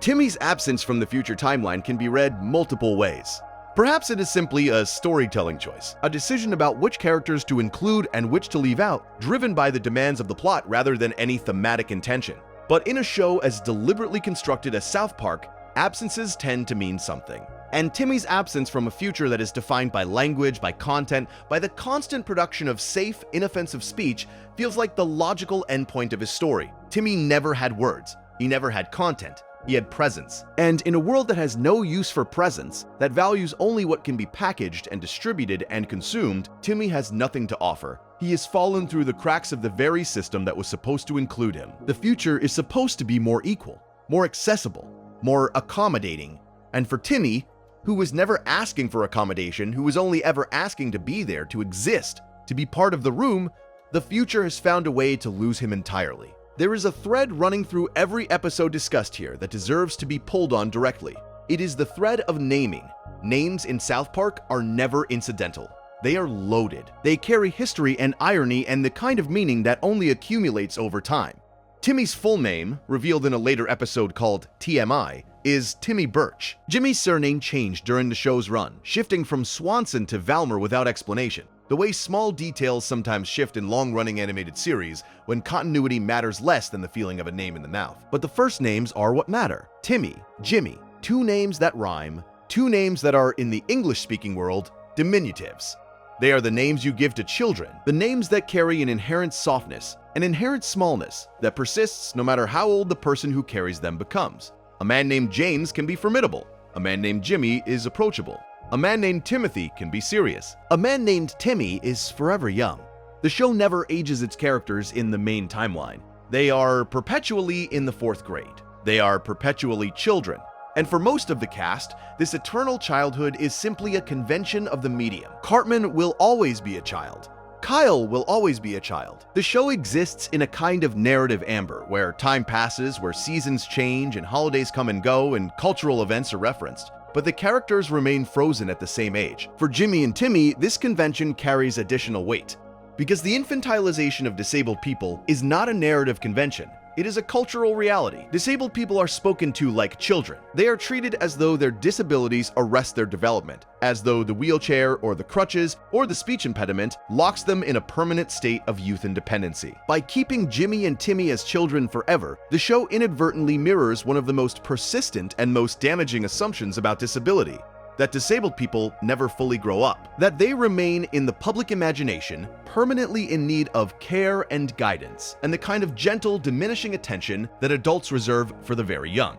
Timmy's absence from the future timeline can be read multiple ways. Perhaps it is simply a storytelling choice, a decision about which characters to include and which to leave out, driven by the demands of the plot rather than any thematic intention. But in a show as deliberately constructed as South Park, absences tend to mean something. And Timmy's absence from a future that is defined by language, by content, by the constant production of safe, inoffensive speech feels like the logical endpoint of his story. Timmy never had words. He never had content. He had presence. And in a world that has no use for presence, that values only what can be packaged and distributed and consumed, Timmy has nothing to offer. He has fallen through the cracks of the very system that was supposed to include him. The future is supposed to be more equal, more accessible, more accommodating. And for Timmy, who was never asking for accommodation, who was only ever asking to be there, to exist, to be part of the room, the future has found a way to lose him entirely. There is a thread running through every episode discussed here that deserves to be pulled on directly. It is the thread of naming. Names in South Park are never incidental. They are loaded. They carry history and irony and the kind of meaning that only accumulates over time. Timmy's full name, revealed in a later episode called TMI, is Timmy Birch. Jimmy's surname changed during the show's run, shifting from Swanson to Valmer without explanation. The way small details sometimes shift in long-running animated series when continuity matters less than the feeling of a name in the mouth. But the first names are what matter. Timmy, Jimmy, two names that rhyme, two names that are, in the English-speaking world, diminutives. They are the names you give to children, the names that carry an inherent softness, an inherent smallness that persists no matter how old the person who carries them becomes. A man named James can be formidable. A man named Jimmy is approachable. A man named Timothy can be serious. A man named Timmy is forever young. The show never ages its characters in the main timeline. They are perpetually in the 4th grade. They are perpetually children. And for most of the cast, this eternal childhood is simply a convention of the medium. Cartman will always be a child. Kyle will always be a child. The show exists in a kind of narrative amber, where time passes, where seasons change, and holidays come and go, and cultural events are referenced. But the characters remain frozen at the same age. For Jimmy and Timmy, this convention carries additional weight, because the infantilization of disabled people is not a narrative convention. It is a cultural reality. Disabled people are spoken to like children. They are treated as though their disabilities arrest their development, as though the wheelchair or the crutches or the speech impediment locks them in a permanent state of youth independency. By keeping Jimmy and Timmy as children forever, the show inadvertently mirrors one of the most persistent and most damaging assumptions about disability: that disabled people never fully grow up, that they remain in the public imagination, permanently in need of care and guidance, and the kind of gentle, diminishing attention that adults reserve for the very young.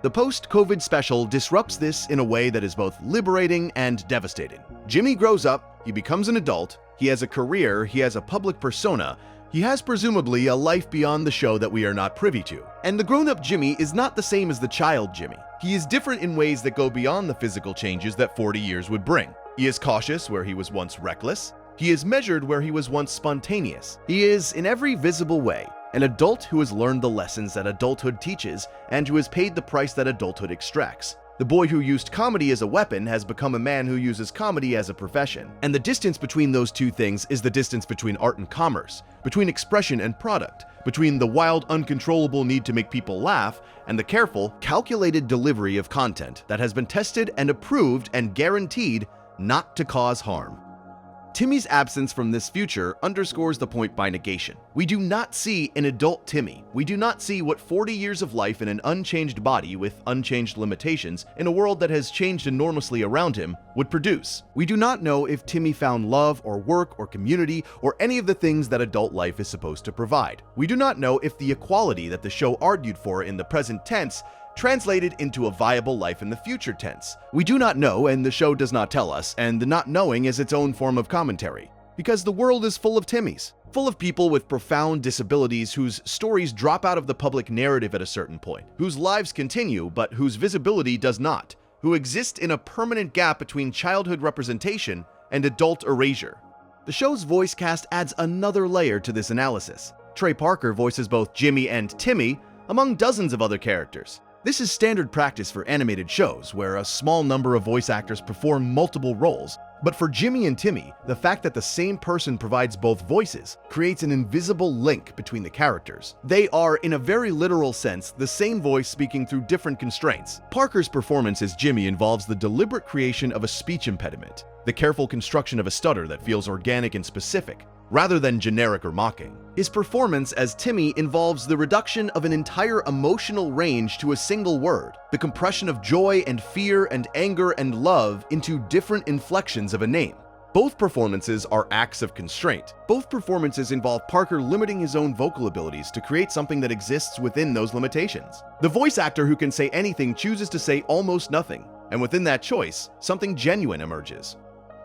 The post-COVID special disrupts this in a way that is both liberating and devastating. Jimmy grows up, he becomes an adult, he has a career, he has a public persona, he has presumably a life beyond the show that we are not privy to. And the grown-up Jimmy is not the same as the child Jimmy. He is different in ways that go beyond the physical changes that 40 years would bring. He is cautious where he was once reckless. He is measured where he was once spontaneous. He is, in every visible way, an adult who has learned the lessons that adulthood teaches and who has paid the price that adulthood extracts. The boy who used comedy as a weapon has become a man who uses comedy as a profession. And the distance between those two things is the distance between art and commerce, between expression and product, between the wild, uncontrollable need to make people laugh and the careful, calculated delivery of content that has been tested and approved and guaranteed not to cause harm. Timmy's absence from this future underscores the point by negation. We do not see an adult Timmy. We do not see what 40 years of life in an unchanged body with unchanged limitations in a world that has changed enormously around him would produce. We do not know if Timmy found love or work or community or any of the things that adult life is supposed to provide. We do not know if the equality that the show argued for in the present tense translated into a viable life in the future tense. We do not know, and the show does not tell us, and the not knowing is its own form of commentary. Because the world is full of Timmys, full of people with profound disabilities whose stories drop out of the public narrative at a certain point, whose lives continue but whose visibility does not, who exist in a permanent gap between childhood representation and adult erasure. The show's voice cast adds another layer to this analysis. Trey Parker voices both Jimmy and Timmy, among dozens of other characters. This is standard practice for animated shows, where a small number of voice actors perform multiple roles. But for Jimmy and Timmy, the fact that the same person provides both voices creates an invisible link between the characters. They are, in a very literal sense, the same voice speaking through different constraints. Parker's performance as Jimmy involves the deliberate creation of a speech impediment, the careful construction of a stutter that feels organic and specific, rather than generic or mocking. His performance as Timmy involves the reduction of an entire emotional range to a single word, the compression of joy and fear and anger and love into different inflections of a name. Both performances are acts of constraint. Both performances involve Parker limiting his own vocal abilities to create something that exists within those limitations. The voice actor who can say anything chooses to say almost nothing, and within that choice, something genuine emerges.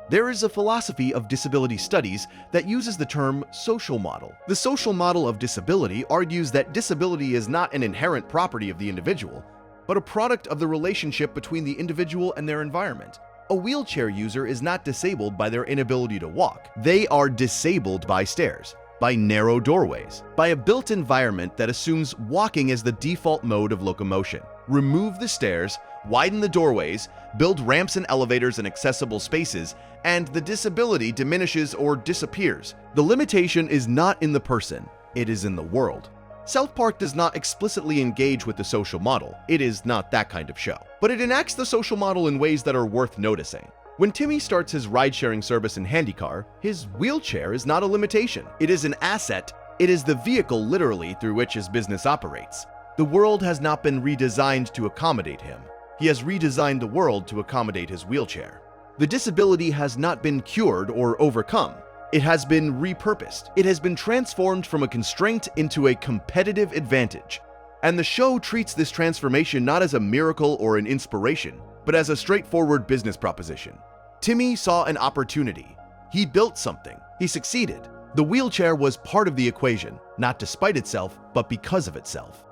There is a philosophy of disability studies that uses the term social model. The social model of disability argues that disability is not an inherent property of the individual, but a product of the relationship between the individual and their environment. A wheelchair user is not disabled by their inability to walk. They are disabled by stairs, by narrow doorways, by a built environment that assumes walking as the default mode of locomotion. Remove the stairs, widen the doorways, build ramps and elevators in accessible spaces, and the disability diminishes or disappears. The limitation is not in the person, it is in the world. South Park does not explicitly engage with the social model. It is not that kind of show. But it enacts the social model in ways that are worth noticing. When Timmy starts his ride-sharing service in Handycar, his wheelchair is not a limitation. It is an asset. It is the vehicle, literally, through which his business operates. The world has not been redesigned to accommodate him. He has redesigned the world to accommodate his wheelchair. The disability has not been cured or overcome. It has been repurposed. It has been transformed from a constraint into a competitive advantage. And the show treats this transformation not as a miracle or an inspiration, but as a straightforward business proposition. Timmy saw an opportunity. He built something. He succeeded. The wheelchair was part of the equation, not despite itself, but because of itself.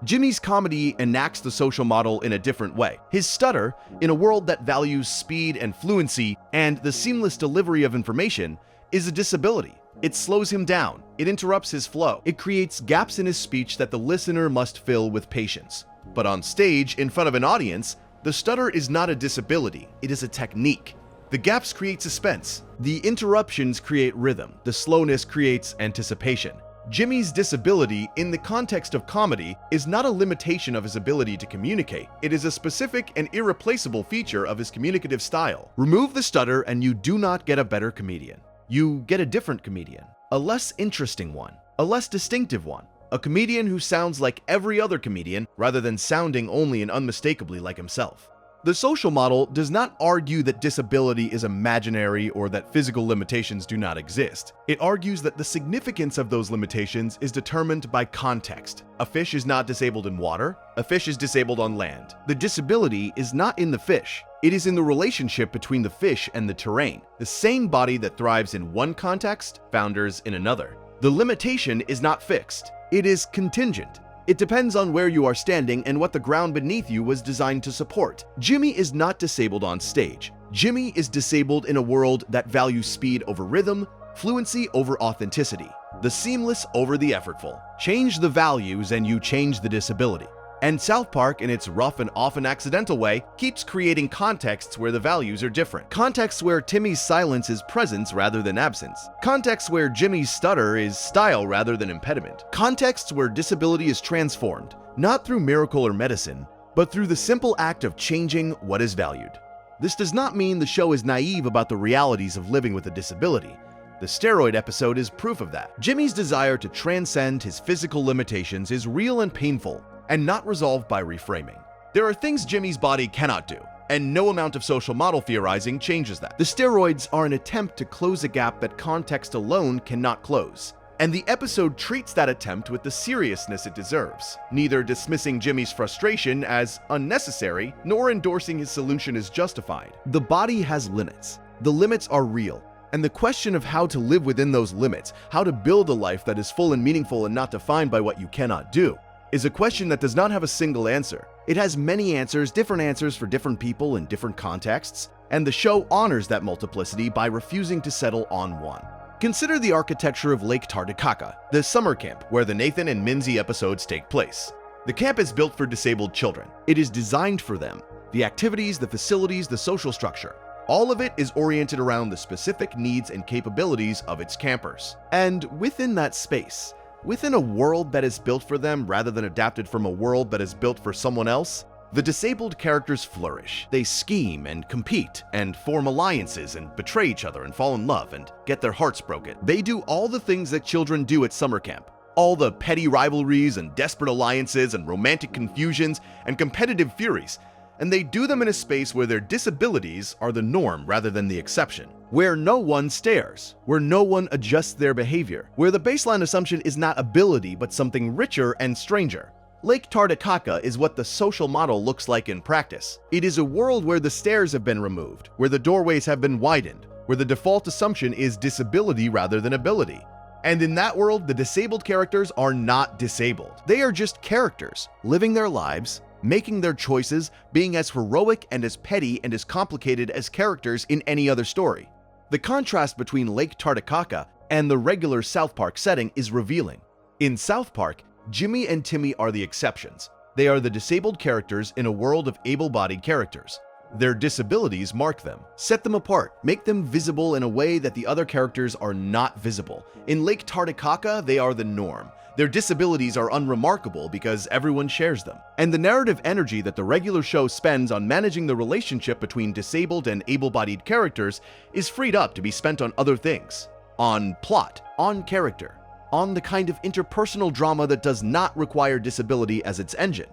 Jimmy's comedy enacts the social model in a different way. His stutter, in a world that values speed and fluency and the seamless delivery of information, is a disability. It slows him down. It interrupts his flow. It creates gaps in his speech that the listener must fill with patience. But on stage, in front of an audience, the stutter is not a disability. It is a technique. The gaps create suspense. The interruptions create rhythm. The slowness creates anticipation. Jimmy's disability, in the context of comedy, is not a limitation of his ability to communicate. It is a specific and irreplaceable feature of his communicative style. Remove the stutter and you do not get a better comedian. You get a different comedian, a less interesting one, a less distinctive one, a comedian who sounds like every other comedian rather than sounding only and unmistakably like himself. The social model does not argue that disability is imaginary or that physical limitations do not exist. It argues that the significance of those limitations is determined by context. A fish is not disabled in water. A fish is disabled on land. The disability is not in the fish. It is in the relationship between the fish and the terrain. The same body that thrives in one context founders in another. The limitation is not fixed. It is contingent. It depends on where you are standing and what the ground beneath you was designed to support. Jimmy is not disabled on stage. Jimmy is disabled in a world that values speed over rhythm, fluency over authenticity, the seamless over the effortful. Change the values and you change the disability. And South Park, in its rough and often accidental way, keeps creating contexts where the values are different. Contexts where Timmy's silence is presence rather than absence. Contexts where Jimmy's stutter is style rather than impediment. Contexts where disability is transformed, not through miracle or medicine, but through the simple act of changing what is valued. This does not mean the show is naive about the realities of living with a disability. The steroid episode is proof of that. Jimmy's desire to transcend his physical limitations is real and painful, and not resolved by reframing. There are things Jimmy's body cannot do, and no amount of social model theorizing changes that. The steroids are an attempt to close a gap that context alone cannot close, and the episode treats that attempt with the seriousness it deserves, neither dismissing Jimmy's frustration as unnecessary nor endorsing his solution as justified. The body has limits. The limits are real, and the question of how to live within those limits, how to build a life that is full and meaningful and not defined by what you cannot do, is a question that does not have a single answer. It has many answers, different answers for different people in different contexts, and the show honors that multiplicity by refusing to settle on one. Consider the architecture of Lake Titicaca, the summer camp where the Nathan and Minzy episodes take place. The camp is built for disabled children. It is designed for them. The activities, the facilities, the social structure, all of it is oriented around the specific needs and capabilities of its campers. And within that space, within a world that is built for them rather than adapted from a world that is built for someone else, the disabled characters flourish. They scheme and compete and form alliances and betray each other and fall in love and get their hearts broken. They do all the things that children do at summer camp. All the petty rivalries and desperate alliances and romantic confusions and competitive furies. And they do them in a space where their disabilities are the norm rather than the exception. Where no one stares, where no one adjusts their behavior, where the baseline assumption is not ability but something richer and stranger. Lake Titicaca is what the social model looks like in practice. It is a world where the stairs have been removed, where the doorways have been widened, where the default assumption is disability rather than ability. And in that world, the disabled characters are not disabled. They are just characters, living their lives, making their choices, being as heroic and as petty and as complicated as characters in any other story. The contrast between Lake Titicaca and the regular South Park setting is revealing. In South Park, Jimmy and Timmy are the exceptions. They are the disabled characters in a world of able-bodied characters. Their disabilities mark them, set them apart, make them visible in a way that the other characters are not visible. In Lake Titicaca, they are the norm. Their disabilities are unremarkable because everyone shares them. And the narrative energy that the regular show spends on managing the relationship between disabled and able-bodied characters is freed up to be spent on other things. On plot, on character, on the kind of interpersonal drama that does not require disability as its engine.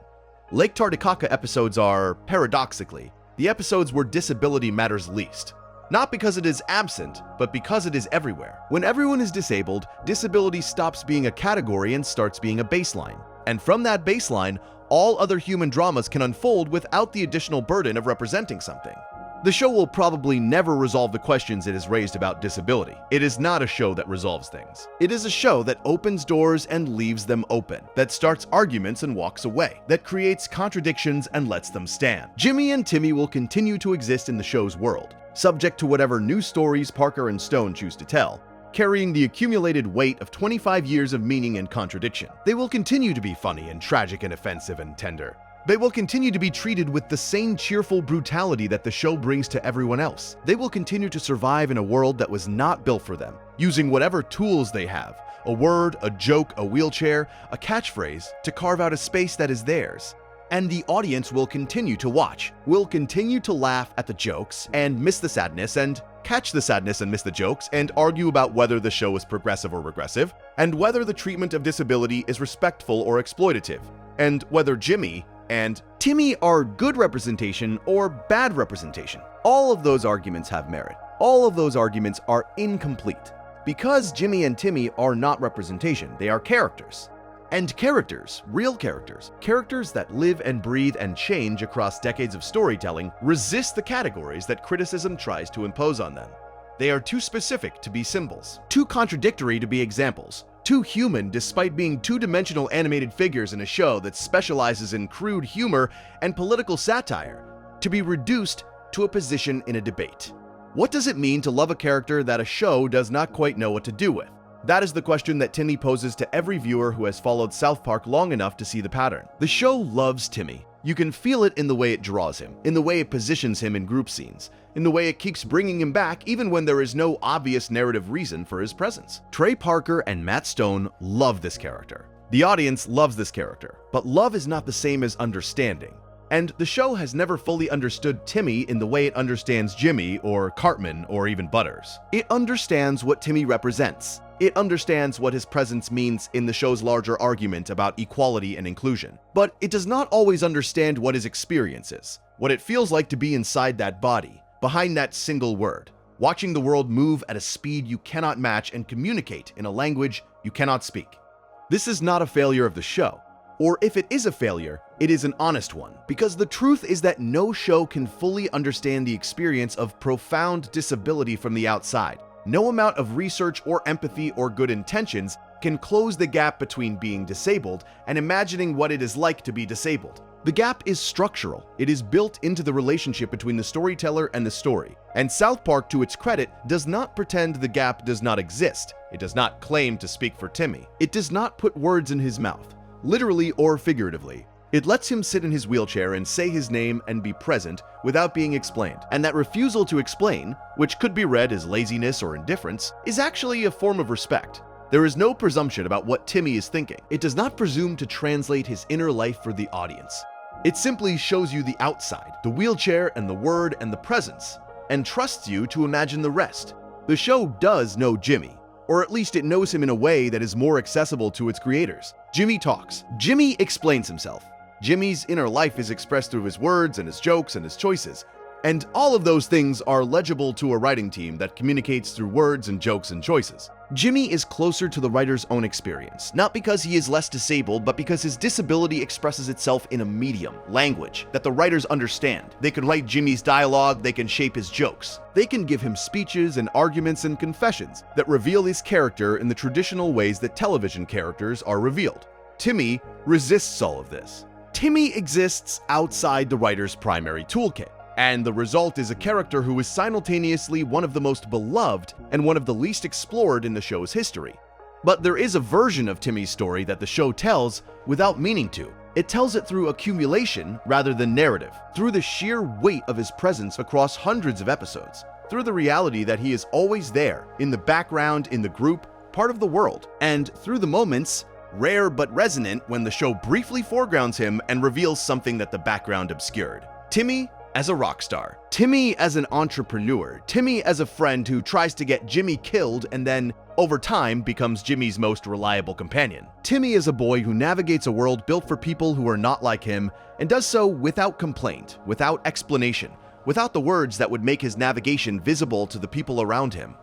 Lake Titicaca episodes are, paradoxically, the episodes where disability matters least. Not because it is absent, but because it is everywhere. When everyone is disabled, disability stops being a category and starts being a baseline. And from that baseline, all other human dramas can unfold without the additional burden of representing something. The show will probably never resolve the questions it has raised about disability. It is not a show that resolves things. It is a show that opens doors and leaves them open, that starts arguments and walks away, that creates contradictions and lets them stand. Jimmy and Timmy will continue to exist in the show's world, subject to whatever new stories Parker and Stone choose to tell, carrying the accumulated weight of 25 years of meaning and contradiction. They will continue to be funny and tragic and offensive and tender. They will continue to be treated with the same cheerful brutality that the show brings to everyone else. They will continue to survive in a world that was not built for them, using whatever tools they have, a word, a joke, a wheelchair, a catchphrase, to carve out a space that is theirs. And the audience will continue to watch, will continue to laugh at the jokes and miss the sadness, and catch the sadness and miss the jokes, and argue about whether the show is progressive or regressive, and whether the treatment of disability is respectful or exploitative, and whether Jimmy and Timmy are good representation or bad representation. All of those arguments have merit. All of those arguments are incomplete. Because Jimmy and Timmy are not representation, they are characters. And characters, real characters, characters that live and breathe and change across decades of storytelling, resist the categories that criticism tries to impose on them. They are too specific to be symbols, too contradictory to be examples, too human despite being two-dimensional animated figures in a show that specializes in crude humor and political satire, to be reduced to a position in a debate. What does it mean to love a character that a show does not quite know what to do with? That is the question that Timmy poses to every viewer who has followed South Park long enough to see the pattern. The show loves Timmy. You can feel it in the way it draws him, in the way it positions him in group scenes, in the way it keeps bringing him back even when there is no obvious narrative reason for his presence. Trey Parker and Matt Stone love this character. The audience loves this character, but love is not the same as understanding. And the show has never fully understood Timmy in the way it understands Jimmy or Cartman or even Butters. It understands what Timmy represents. It understands what his presence means in the show's larger argument about equality and inclusion. But it does not always understand what his experience is, what it feels like to be inside that body, behind that single word, watching the world move at a speed you cannot match and communicate in a language you cannot speak. This is not a failure of the show. Or if it is a failure, it is an honest one, because the truth is that no show can fully understand the experience of profound disability from the outside. No amount of research or empathy or good intentions can close the gap between being disabled and imagining what it is like to be disabled. The gap is structural. It is built into the relationship between the storyteller and the story. And South Park, to its credit, does not pretend the gap does not exist. It does not claim to speak for Timmy. It does not put words in his mouth, literally or figuratively. It lets him sit in his wheelchair and say his name and be present without being explained. And that refusal to explain, which could be read as laziness or indifference, is actually a form of respect. There is no presumption about what Timmy is thinking. It does not presume to translate his inner life for the audience. It simply shows you the outside, the wheelchair and the word and the presence, and trusts you to imagine the rest. The show does know Jimmy, or at least it knows him in a way that is more accessible to its creators. Jimmy talks. Jimmy explains himself. Jimmy's inner life is expressed through his words and his jokes and his choices. And all of those things are legible to a writing team that communicates through words and jokes and choices. Jimmy is closer to the writer's own experience, not because he is less disabled, but because his disability expresses itself in a medium, language, that the writers understand. They can write Jimmy's dialogue, they can shape his jokes. They can give him speeches and arguments and confessions that reveal his character in the traditional ways that television characters are revealed. Timmy resists all of this. Timmy exists outside the writer's primary toolkit, and the result is a character who is simultaneously one of the most beloved and one of the least explored in the show's history. But there is a version of Timmy's story that the show tells without meaning to. It tells it through accumulation rather than narrative, through the sheer weight of his presence across hundreds of episodes, through the reality that he is always there, in the background, in the group, part of the world, and through the moments, rare but resonant, when the show briefly foregrounds him and reveals something that the background obscured. Timmy as a rock star. Timmy as an entrepreneur. Timmy as a friend who tries to get Jimmy killed and then, over time, becomes Jimmy's most reliable companion. Timmy is a boy who navigates a world built for people who are not like him and does so without complaint, without explanation, without the words that would make his navigation visible to the people around him.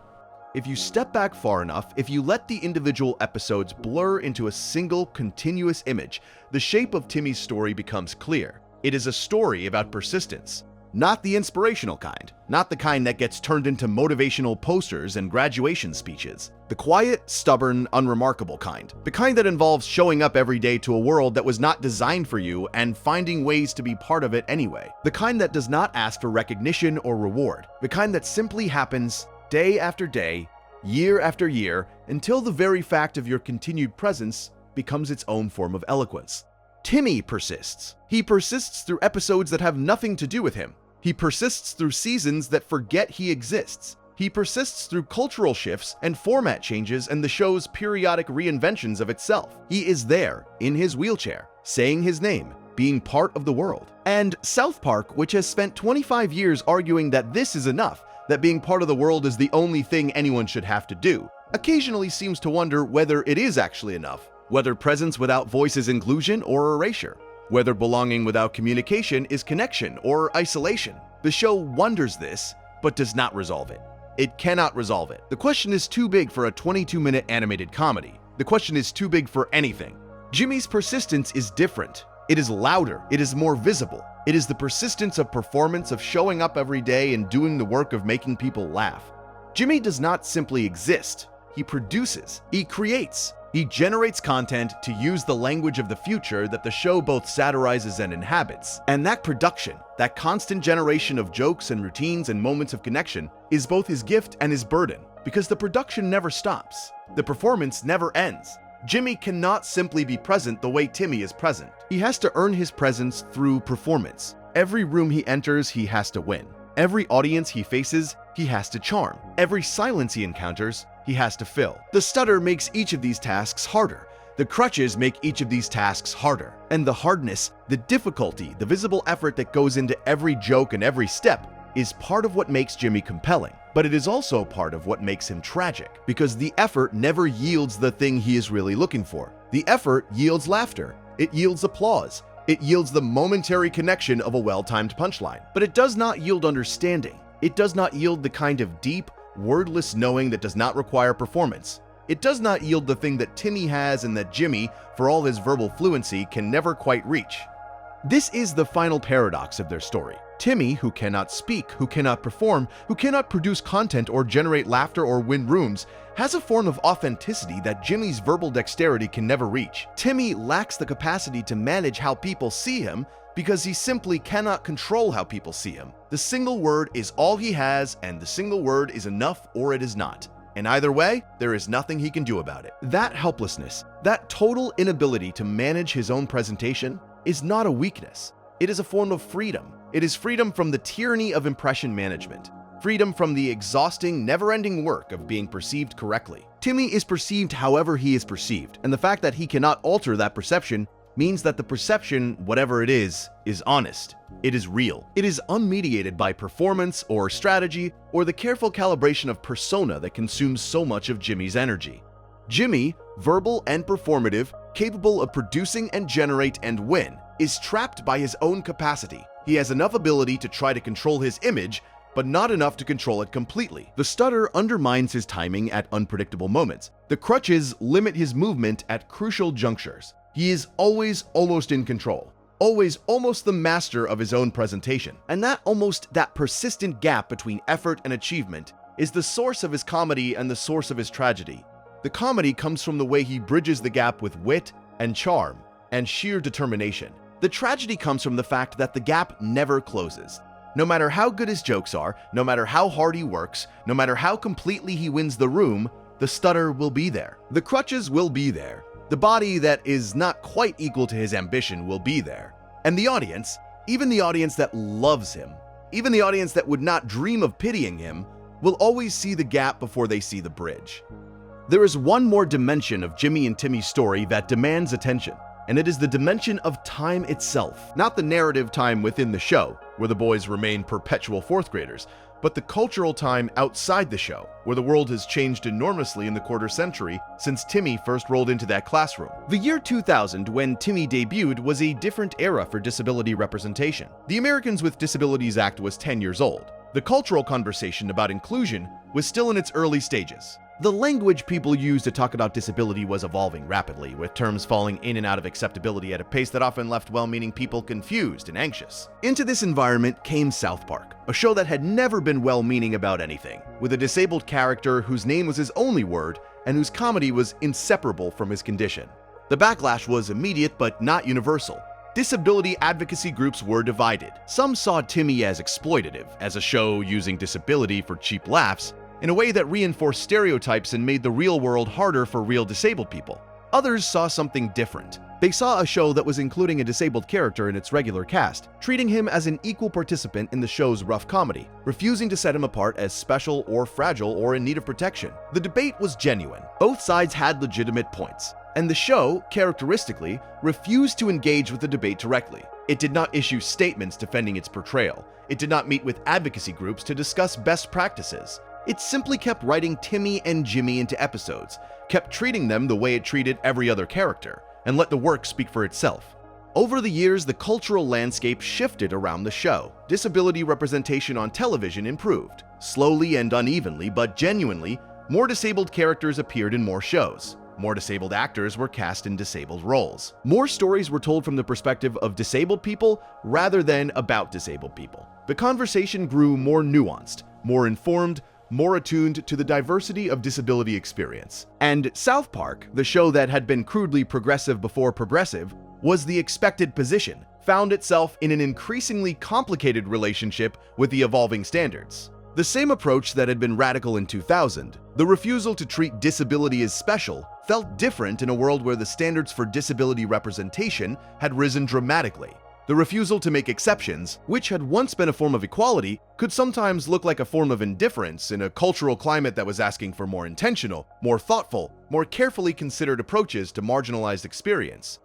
If you step back far enough, if you let the individual episodes blur into a single continuous image, the shape of Timmy's story becomes clear. It is a story about persistence. Not the inspirational kind, not the kind that gets turned into motivational posters and graduation speeches. The quiet, stubborn, unremarkable kind. The kind that involves showing up every day to a world that was not designed for you and finding ways to be part of it anyway. The kind that does not ask for recognition or reward. The kind that simply happens day after day, year after year, until the very fact of your continued presence becomes its own form of eloquence. Timmy persists. He persists through episodes that have nothing to do with him. He persists through seasons that forget he exists. He persists through cultural shifts and format changes and the show's periodic reinventions of itself. He is there, in his wheelchair, saying his name, being part of the world. And South Park, which has spent 25 years arguing that this is enough, that being part of the world is the only thing anyone should have to do, occasionally seems to wonder whether it is actually enough, whether presence without voice is inclusion or erasure, whether belonging without communication is connection or isolation. The show wonders this, but does not resolve it. It cannot resolve it. The question is too big for a 22-minute animated comedy. The question is too big for anything. Jimmy's persistence is different. It is louder. It is more visible. It is the persistence of performance, of showing up every day and doing the work of making people laugh. Jimmy does not simply exist. He produces. He creates. He generates content to use the language of the future that the show both satirizes and inhabits. And that production, that constant generation of jokes and routines and moments of connection, is both his gift and his burden, because the production never stops. The performance never ends. Jimmy cannot simply be present the way Timmy is present. He has to earn his presence through performance. Every room he enters, he has to win. Every audience he faces, he has to charm. Every silence he encounters, he has to fill. The stutter makes each of these tasks harder. The crutches make each of these tasks harder. And the hardness, the difficulty, the visible effort that goes into every joke and every step is part of what makes Jimmy compelling. But it is also part of what makes him tragic, because the effort never yields the thing he is really looking for. The effort yields laughter. It yields applause. It yields the momentary connection of a well-timed punchline. But it does not yield understanding. It does not yield the kind of deep, wordless knowing that does not require performance. It does not yield the thing that Timmy has and that Jimmy, for all his verbal fluency, can never quite reach. This is the final paradox of their story. Timmy, who cannot speak, who cannot perform, who cannot produce content or generate laughter or win rooms, has a form of authenticity that Jimmy's verbal dexterity can never reach. Timmy lacks the capacity to manage how people see him because he simply cannot control how people see him. The single word is all he has, and the single word is enough or it is not. And either way, there is nothing he can do about it. That helplessness, that total inability to manage his own presentation, is not a weakness. It is a form of freedom. It is freedom from the tyranny of impression management. Freedom from the exhausting, never-ending work of being perceived correctly. Timmy is perceived however he is perceived, and the fact that he cannot alter that perception means that the perception, whatever it is honest. It is real. It is unmediated by performance or strategy or the careful calibration of persona that consumes so much of Jimmy's energy. Jimmy, verbal and performative, capable of producing and generate and win, is trapped by his own capacity. He has enough ability to try to control his image, but not enough to control it completely. The stutter undermines his timing at unpredictable moments. The crutches limit his movement at crucial junctures. He is always almost in control, always almost the master of his own presentation. And that persistent gap between effort and achievement is the source of his comedy and the source of his tragedy. The comedy comes from the way he bridges the gap with wit and charm and sheer determination. The tragedy comes from the fact that the gap never closes. No matter how good his jokes are, no matter how hard he works, no matter how completely he wins the room, the stutter will be there. The crutches will be there. The body that is not quite equal to his ambition will be there. And the audience, even the audience that loves him, even the audience that would not dream of pitying him, will always see the gap before they see the bridge. There is one more dimension of Jimmy and Timmy's story that demands attention, and it is the dimension of time itself. Not the narrative time within the show, where the boys remain perpetual fourth graders, but the cultural time outside the show, where the world has changed enormously in the quarter century since Timmy first rolled into that classroom. The year 2000, when Timmy debuted, was a different era for disability representation. The Americans with Disabilities Act was 10 years old. The cultural conversation about inclusion was still in its early stages. The language people used to talk about disability was evolving rapidly, with terms falling in and out of acceptability at a pace that often left well-meaning people confused and anxious. Into this environment came South Park, a show that had never been well-meaning about anything, with a disabled character whose name was his only word and whose comedy was inseparable from his condition. The backlash was immediate but not universal. Disability advocacy groups were divided. Some saw Timmy as exploitative, as a show using disability for cheap laughs, in a way that reinforced stereotypes and made the real world harder for real disabled people. Others saw something different. They saw a show that was including a disabled character in its regular cast, treating him as an equal participant in the show's rough comedy, refusing to set him apart as special or fragile or in need of protection. The debate was genuine. Both sides had legitimate points, and the show, characteristically, refused to engage with the debate directly. It did not issue statements defending its portrayal. It did not meet with advocacy groups to discuss best practices. It simply kept writing Timmy and Jimmy into episodes, kept treating them the way it treated every other character, and let the work speak for itself. Over the years, the cultural landscape shifted around the show. Disability representation on television improved. Slowly and unevenly, but genuinely, more disabled characters appeared in more shows. More disabled actors were cast in disabled roles. More stories were told from the perspective of disabled people rather than about disabled people. The conversation grew more nuanced, more informed, more attuned to the diversity of disability experience. And South Park, the show that had been crudely progressive before progressive, was the expected position, found itself in an increasingly complicated relationship with the evolving standards. The same approach that had been radical in 2000, the refusal to treat disability as special, felt different in a world where the standards for disability representation had risen dramatically. The refusal to make exceptions, which had once been a form of equality, could sometimes look like a form of indifference in a cultural climate that was asking for more intentional, more thoughtful, more carefully considered approaches to marginalized experience.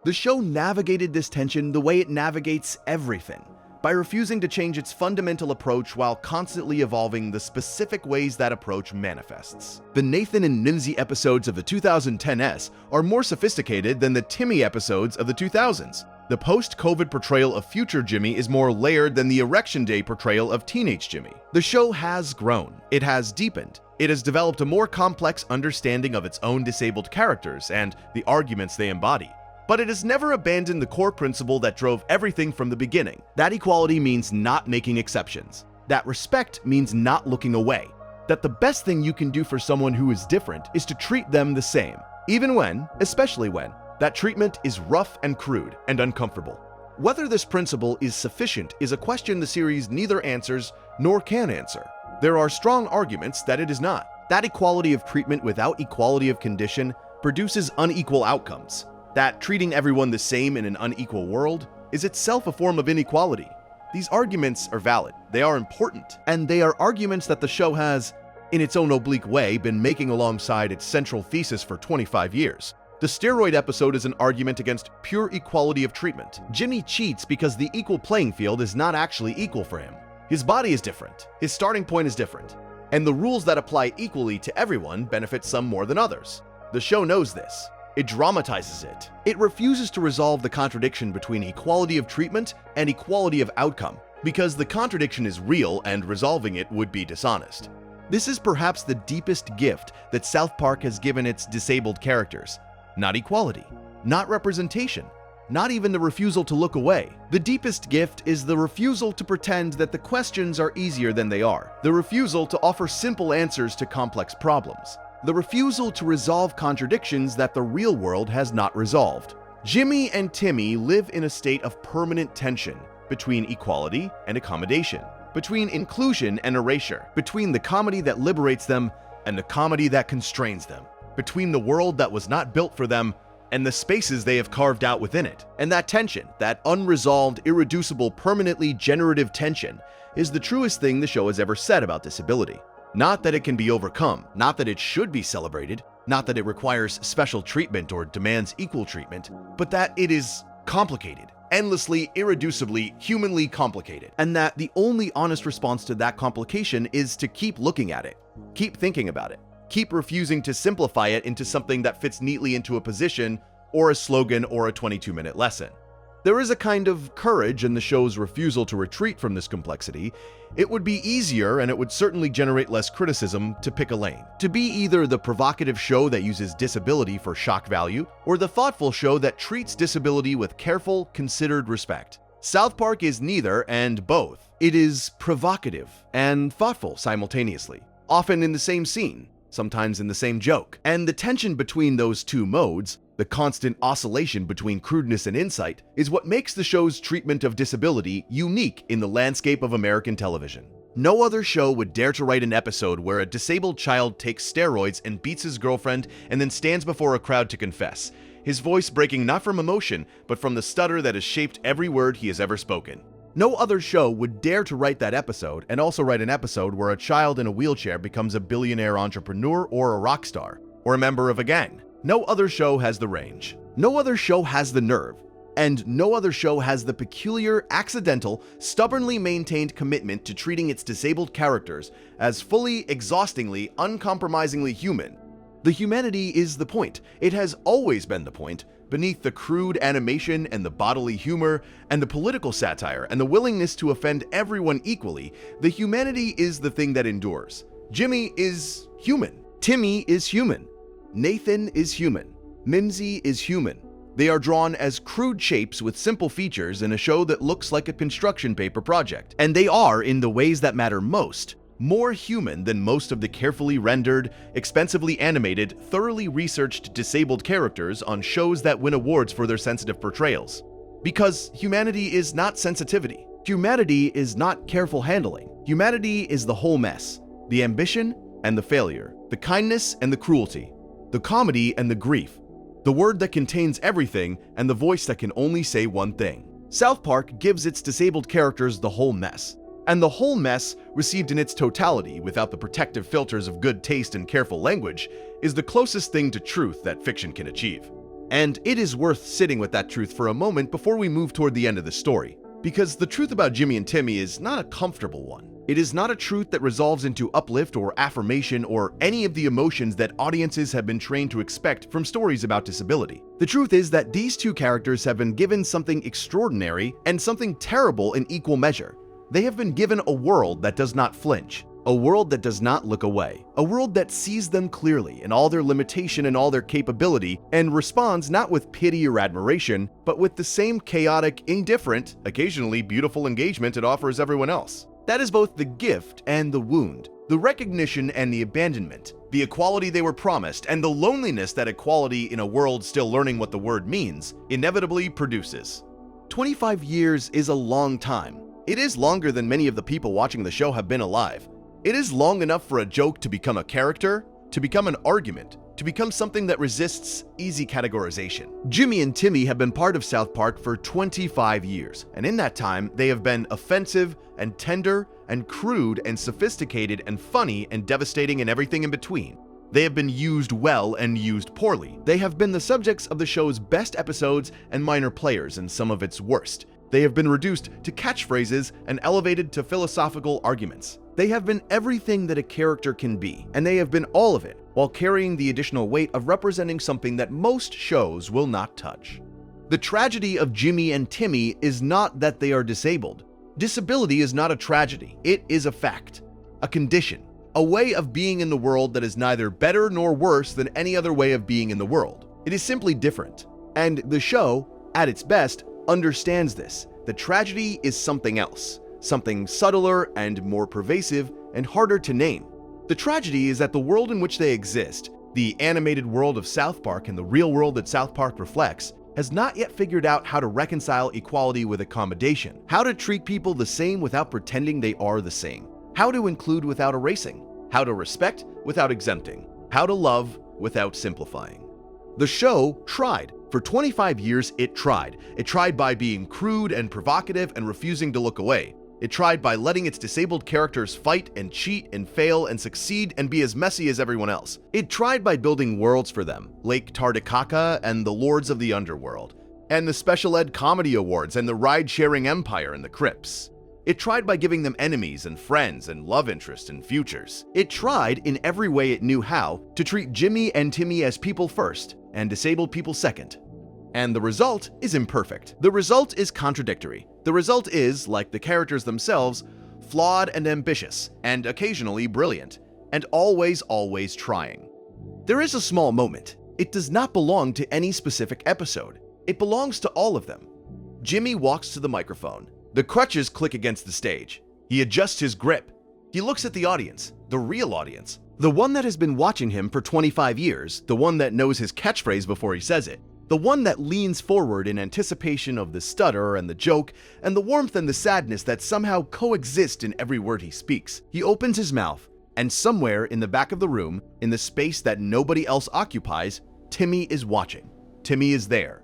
The show navigated this tension the way it navigates everything, by refusing to change its fundamental approach while constantly evolving the specific ways that approach manifests. The Nathan and Nimsy episodes of the 2010s are more sophisticated than the Timmy episodes of the 2000s. The post-COVID portrayal of future Jimmy is more layered than the Erection Day portrayal of teenage Jimmy. The show has grown. It has deepened. It has developed a more complex understanding of its own disabled characters and the arguments they embody. But it has never abandoned the core principle that drove everything from the beginning. That equality means not making exceptions. That respect means not looking away. That the best thing you can do for someone who is different is to treat them the same, even when, especially when, that treatment is rough and crude and uncomfortable. Whether this principle is sufficient is a question the series neither answers nor can answer. There are strong arguments that it is not. That equality of treatment without equality of condition produces unequal outcomes. That treating everyone the same in an unequal world is itself a form of inequality. These arguments are valid, they are important, and they are arguments that the show has, in its own oblique way, been making alongside its central thesis for 25 years. The steroid episode is an argument against pure equality of treatment. Jimmy cheats because the equal playing field is not actually equal for him. His body is different, his starting point is different, and the rules that apply equally to everyone benefit some more than others. The show knows this. It dramatizes it. It refuses to resolve the contradiction between equality of treatment and equality of outcome, because the contradiction is real and resolving it would be dishonest. This is perhaps the deepest gift that South Park has given its disabled characters. Not equality, not representation, not even the refusal to look away. The deepest gift is the refusal to pretend that the questions are easier than they are, the refusal to offer simple answers to complex problems, the refusal to resolve contradictions that the real world has not resolved. Jimmy and Timmy live in a state of permanent tension between equality and accommodation, between inclusion and erasure, between the comedy that liberates them and the comedy that constrains them, between the world that was not built for them and the spaces they have carved out within it. And that tension, that unresolved, irreducible, permanently generative tension, is the truest thing the show has ever said about disability. Not that it can be overcome, not that it should be celebrated, not that it requires special treatment or demands equal treatment, but that it is complicated, endlessly, irreducibly, humanly complicated, and that the only honest response to that complication is to keep looking at it, keep thinking about it, keep refusing to simplify it into something that fits neatly into a position or a slogan or a 22-minute lesson. There is a kind of courage in the show's refusal to retreat from this complexity. It would be easier, and it would certainly generate less criticism, to pick a lane. To be either the provocative show that uses disability for shock value, or the thoughtful show that treats disability with careful, considered respect. South Park is neither and both. It is provocative and thoughtful simultaneously, often in the same scene, sometimes in the same joke. And the tension between those two modes, the constant oscillation between crudeness and insight, is what makes the show's treatment of disability unique in the landscape of American television. No other show would dare to write an episode where a disabled child takes steroids and beats his girlfriend and then stands before a crowd to confess, his voice breaking not from emotion, but from the stutter that has shaped every word he has ever spoken. No other show would dare to write that episode and also write an episode where a child in a wheelchair becomes a billionaire entrepreneur or a rock star, or a member of a gang. No other show has the range. No other show has the nerve. And no other show has the peculiar, accidental, stubbornly maintained commitment to treating its disabled characters as fully, exhaustingly, uncompromisingly human. The humanity is the point. It has always been the point. Beneath the crude animation and the bodily humor and the political satire and the willingness to offend everyone equally, the humanity is the thing that endures. Jimmy is human. Timmy is human. Nathan is human. Mimsy is human. They are drawn as crude shapes with simple features in a show that looks like a construction paper project. And they are, in the ways that matter most, more human than most of the carefully rendered, expensively animated, thoroughly researched disabled characters on shows that win awards for their sensitive portrayals. Because humanity is not sensitivity. Humanity is not careful handling. Humanity is the whole mess. The ambition and the failure. The kindness and the cruelty. The comedy and the grief, the word that contains everything and the voice that can only say one thing. South Park gives its disabled characters the whole mess, and the whole mess, received in its totality without the protective filters of good taste and careful language, is the closest thing to truth that fiction can achieve. And it is worth sitting with that truth for a moment before we move toward the end of the story, because the truth about Jimmy and Timmy is not a comfortable one. It is not a truth that resolves into uplift or affirmation or any of the emotions that audiences have been trained to expect from stories about disability. The truth is that these two characters have been given something extraordinary and something terrible in equal measure. They have been given a world that does not flinch, a world that does not look away, a world that sees them clearly in all their limitation and all their capability and responds not with pity or admiration, but with the same chaotic, indifferent, occasionally beautiful engagement it offers everyone else. That is both the gift and the wound, the recognition and the abandonment, the equality they were promised, and the loneliness that equality in a world still learning what the word means inevitably produces. 25 years is a long time. It is longer than many of the people watching the show have been alive. It is long enough for a joke to become a character, to become an argument, to become something that resists easy categorization. Jimmy and Timmy have been part of South Park for 25 years, and in that time, they have been offensive and tender and crude and sophisticated and funny and devastating and everything in between. They have been used well and used poorly. They have been the subjects of the show's best episodes and minor players in some of its worst. They have been reduced to catchphrases and elevated to philosophical arguments. They have been everything that a character can be, and they have been all of it, while carrying the additional weight of representing something that most shows will not touch. The tragedy of Jimmy and Timmy is not that they are disabled. Disability is not a tragedy. It is a fact, a condition, a way of being in the world that is neither better nor worse than any other way of being in the world. It is simply different. And the show, at its best, understands this. The tragedy is something else, something subtler and more pervasive and harder to name. The tragedy is that the world in which they exist, the animated world of South Park and the real world that South Park reflects, has not yet figured out how to reconcile equality with accommodation, how to treat people the same without pretending they are the same, how to include without erasing, how to respect without exempting, how to love without simplifying. The show tried. For 25 years, it tried. It tried by being crude and provocative and refusing to look away. It tried by letting its disabled characters fight and cheat and fail and succeed and be as messy as everyone else. It tried by building worlds for them, Lake Tardikaka and the Lords of the Underworld, and the Special Ed Comedy Awards and the ride-sharing empire and the Crips. It tried by giving them enemies and friends and love interests and futures. It tried, in every way it knew how, to treat Jimmy and Timmy as people first and disabled people second. and the result is imperfect. The result is contradictory. The result is, like the characters themselves, flawed and ambitious, and occasionally brilliant, and always trying. There is a small moment. It does not belong to any specific episode. It belongs to all of them. Jimmy walks to the microphone. The crutches click against the stage. He adjusts his grip. He looks at the audience, the real audience, the one that has been watching him for 25 years, the one that knows his catchphrase before he says it, the one that leans forward in anticipation of the stutter and the joke and the warmth and the sadness that somehow coexist in every word he speaks. He opens his mouth, and somewhere in the back of the room, in the space that nobody else occupies, Timmy is watching. Timmy is there.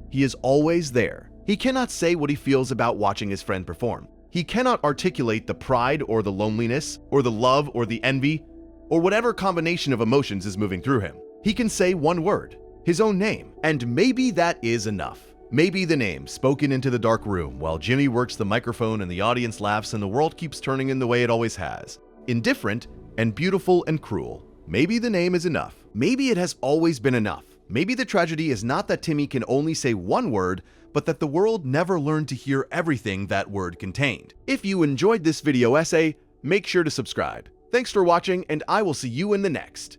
He is always there. He cannot say what he feels about watching his friend perform. He cannot articulate the pride or the loneliness or the love or the envy or whatever combination of emotions is moving through him. He can say one word, his own name, and maybe that is enough. Maybe the name spoken into the dark room while Jimmy works the microphone and the audience laughs and the world keeps turning in the way it always has. Indifferent and beautiful and cruel. Maybe the name is enough. Maybe it has always been enough. Maybe the tragedy is not that Timmy can only say one word, but that the world never learned to hear everything that word contained. If you enjoyed this video essay, make sure to subscribe. Thanks for watching, and I will see you in the next.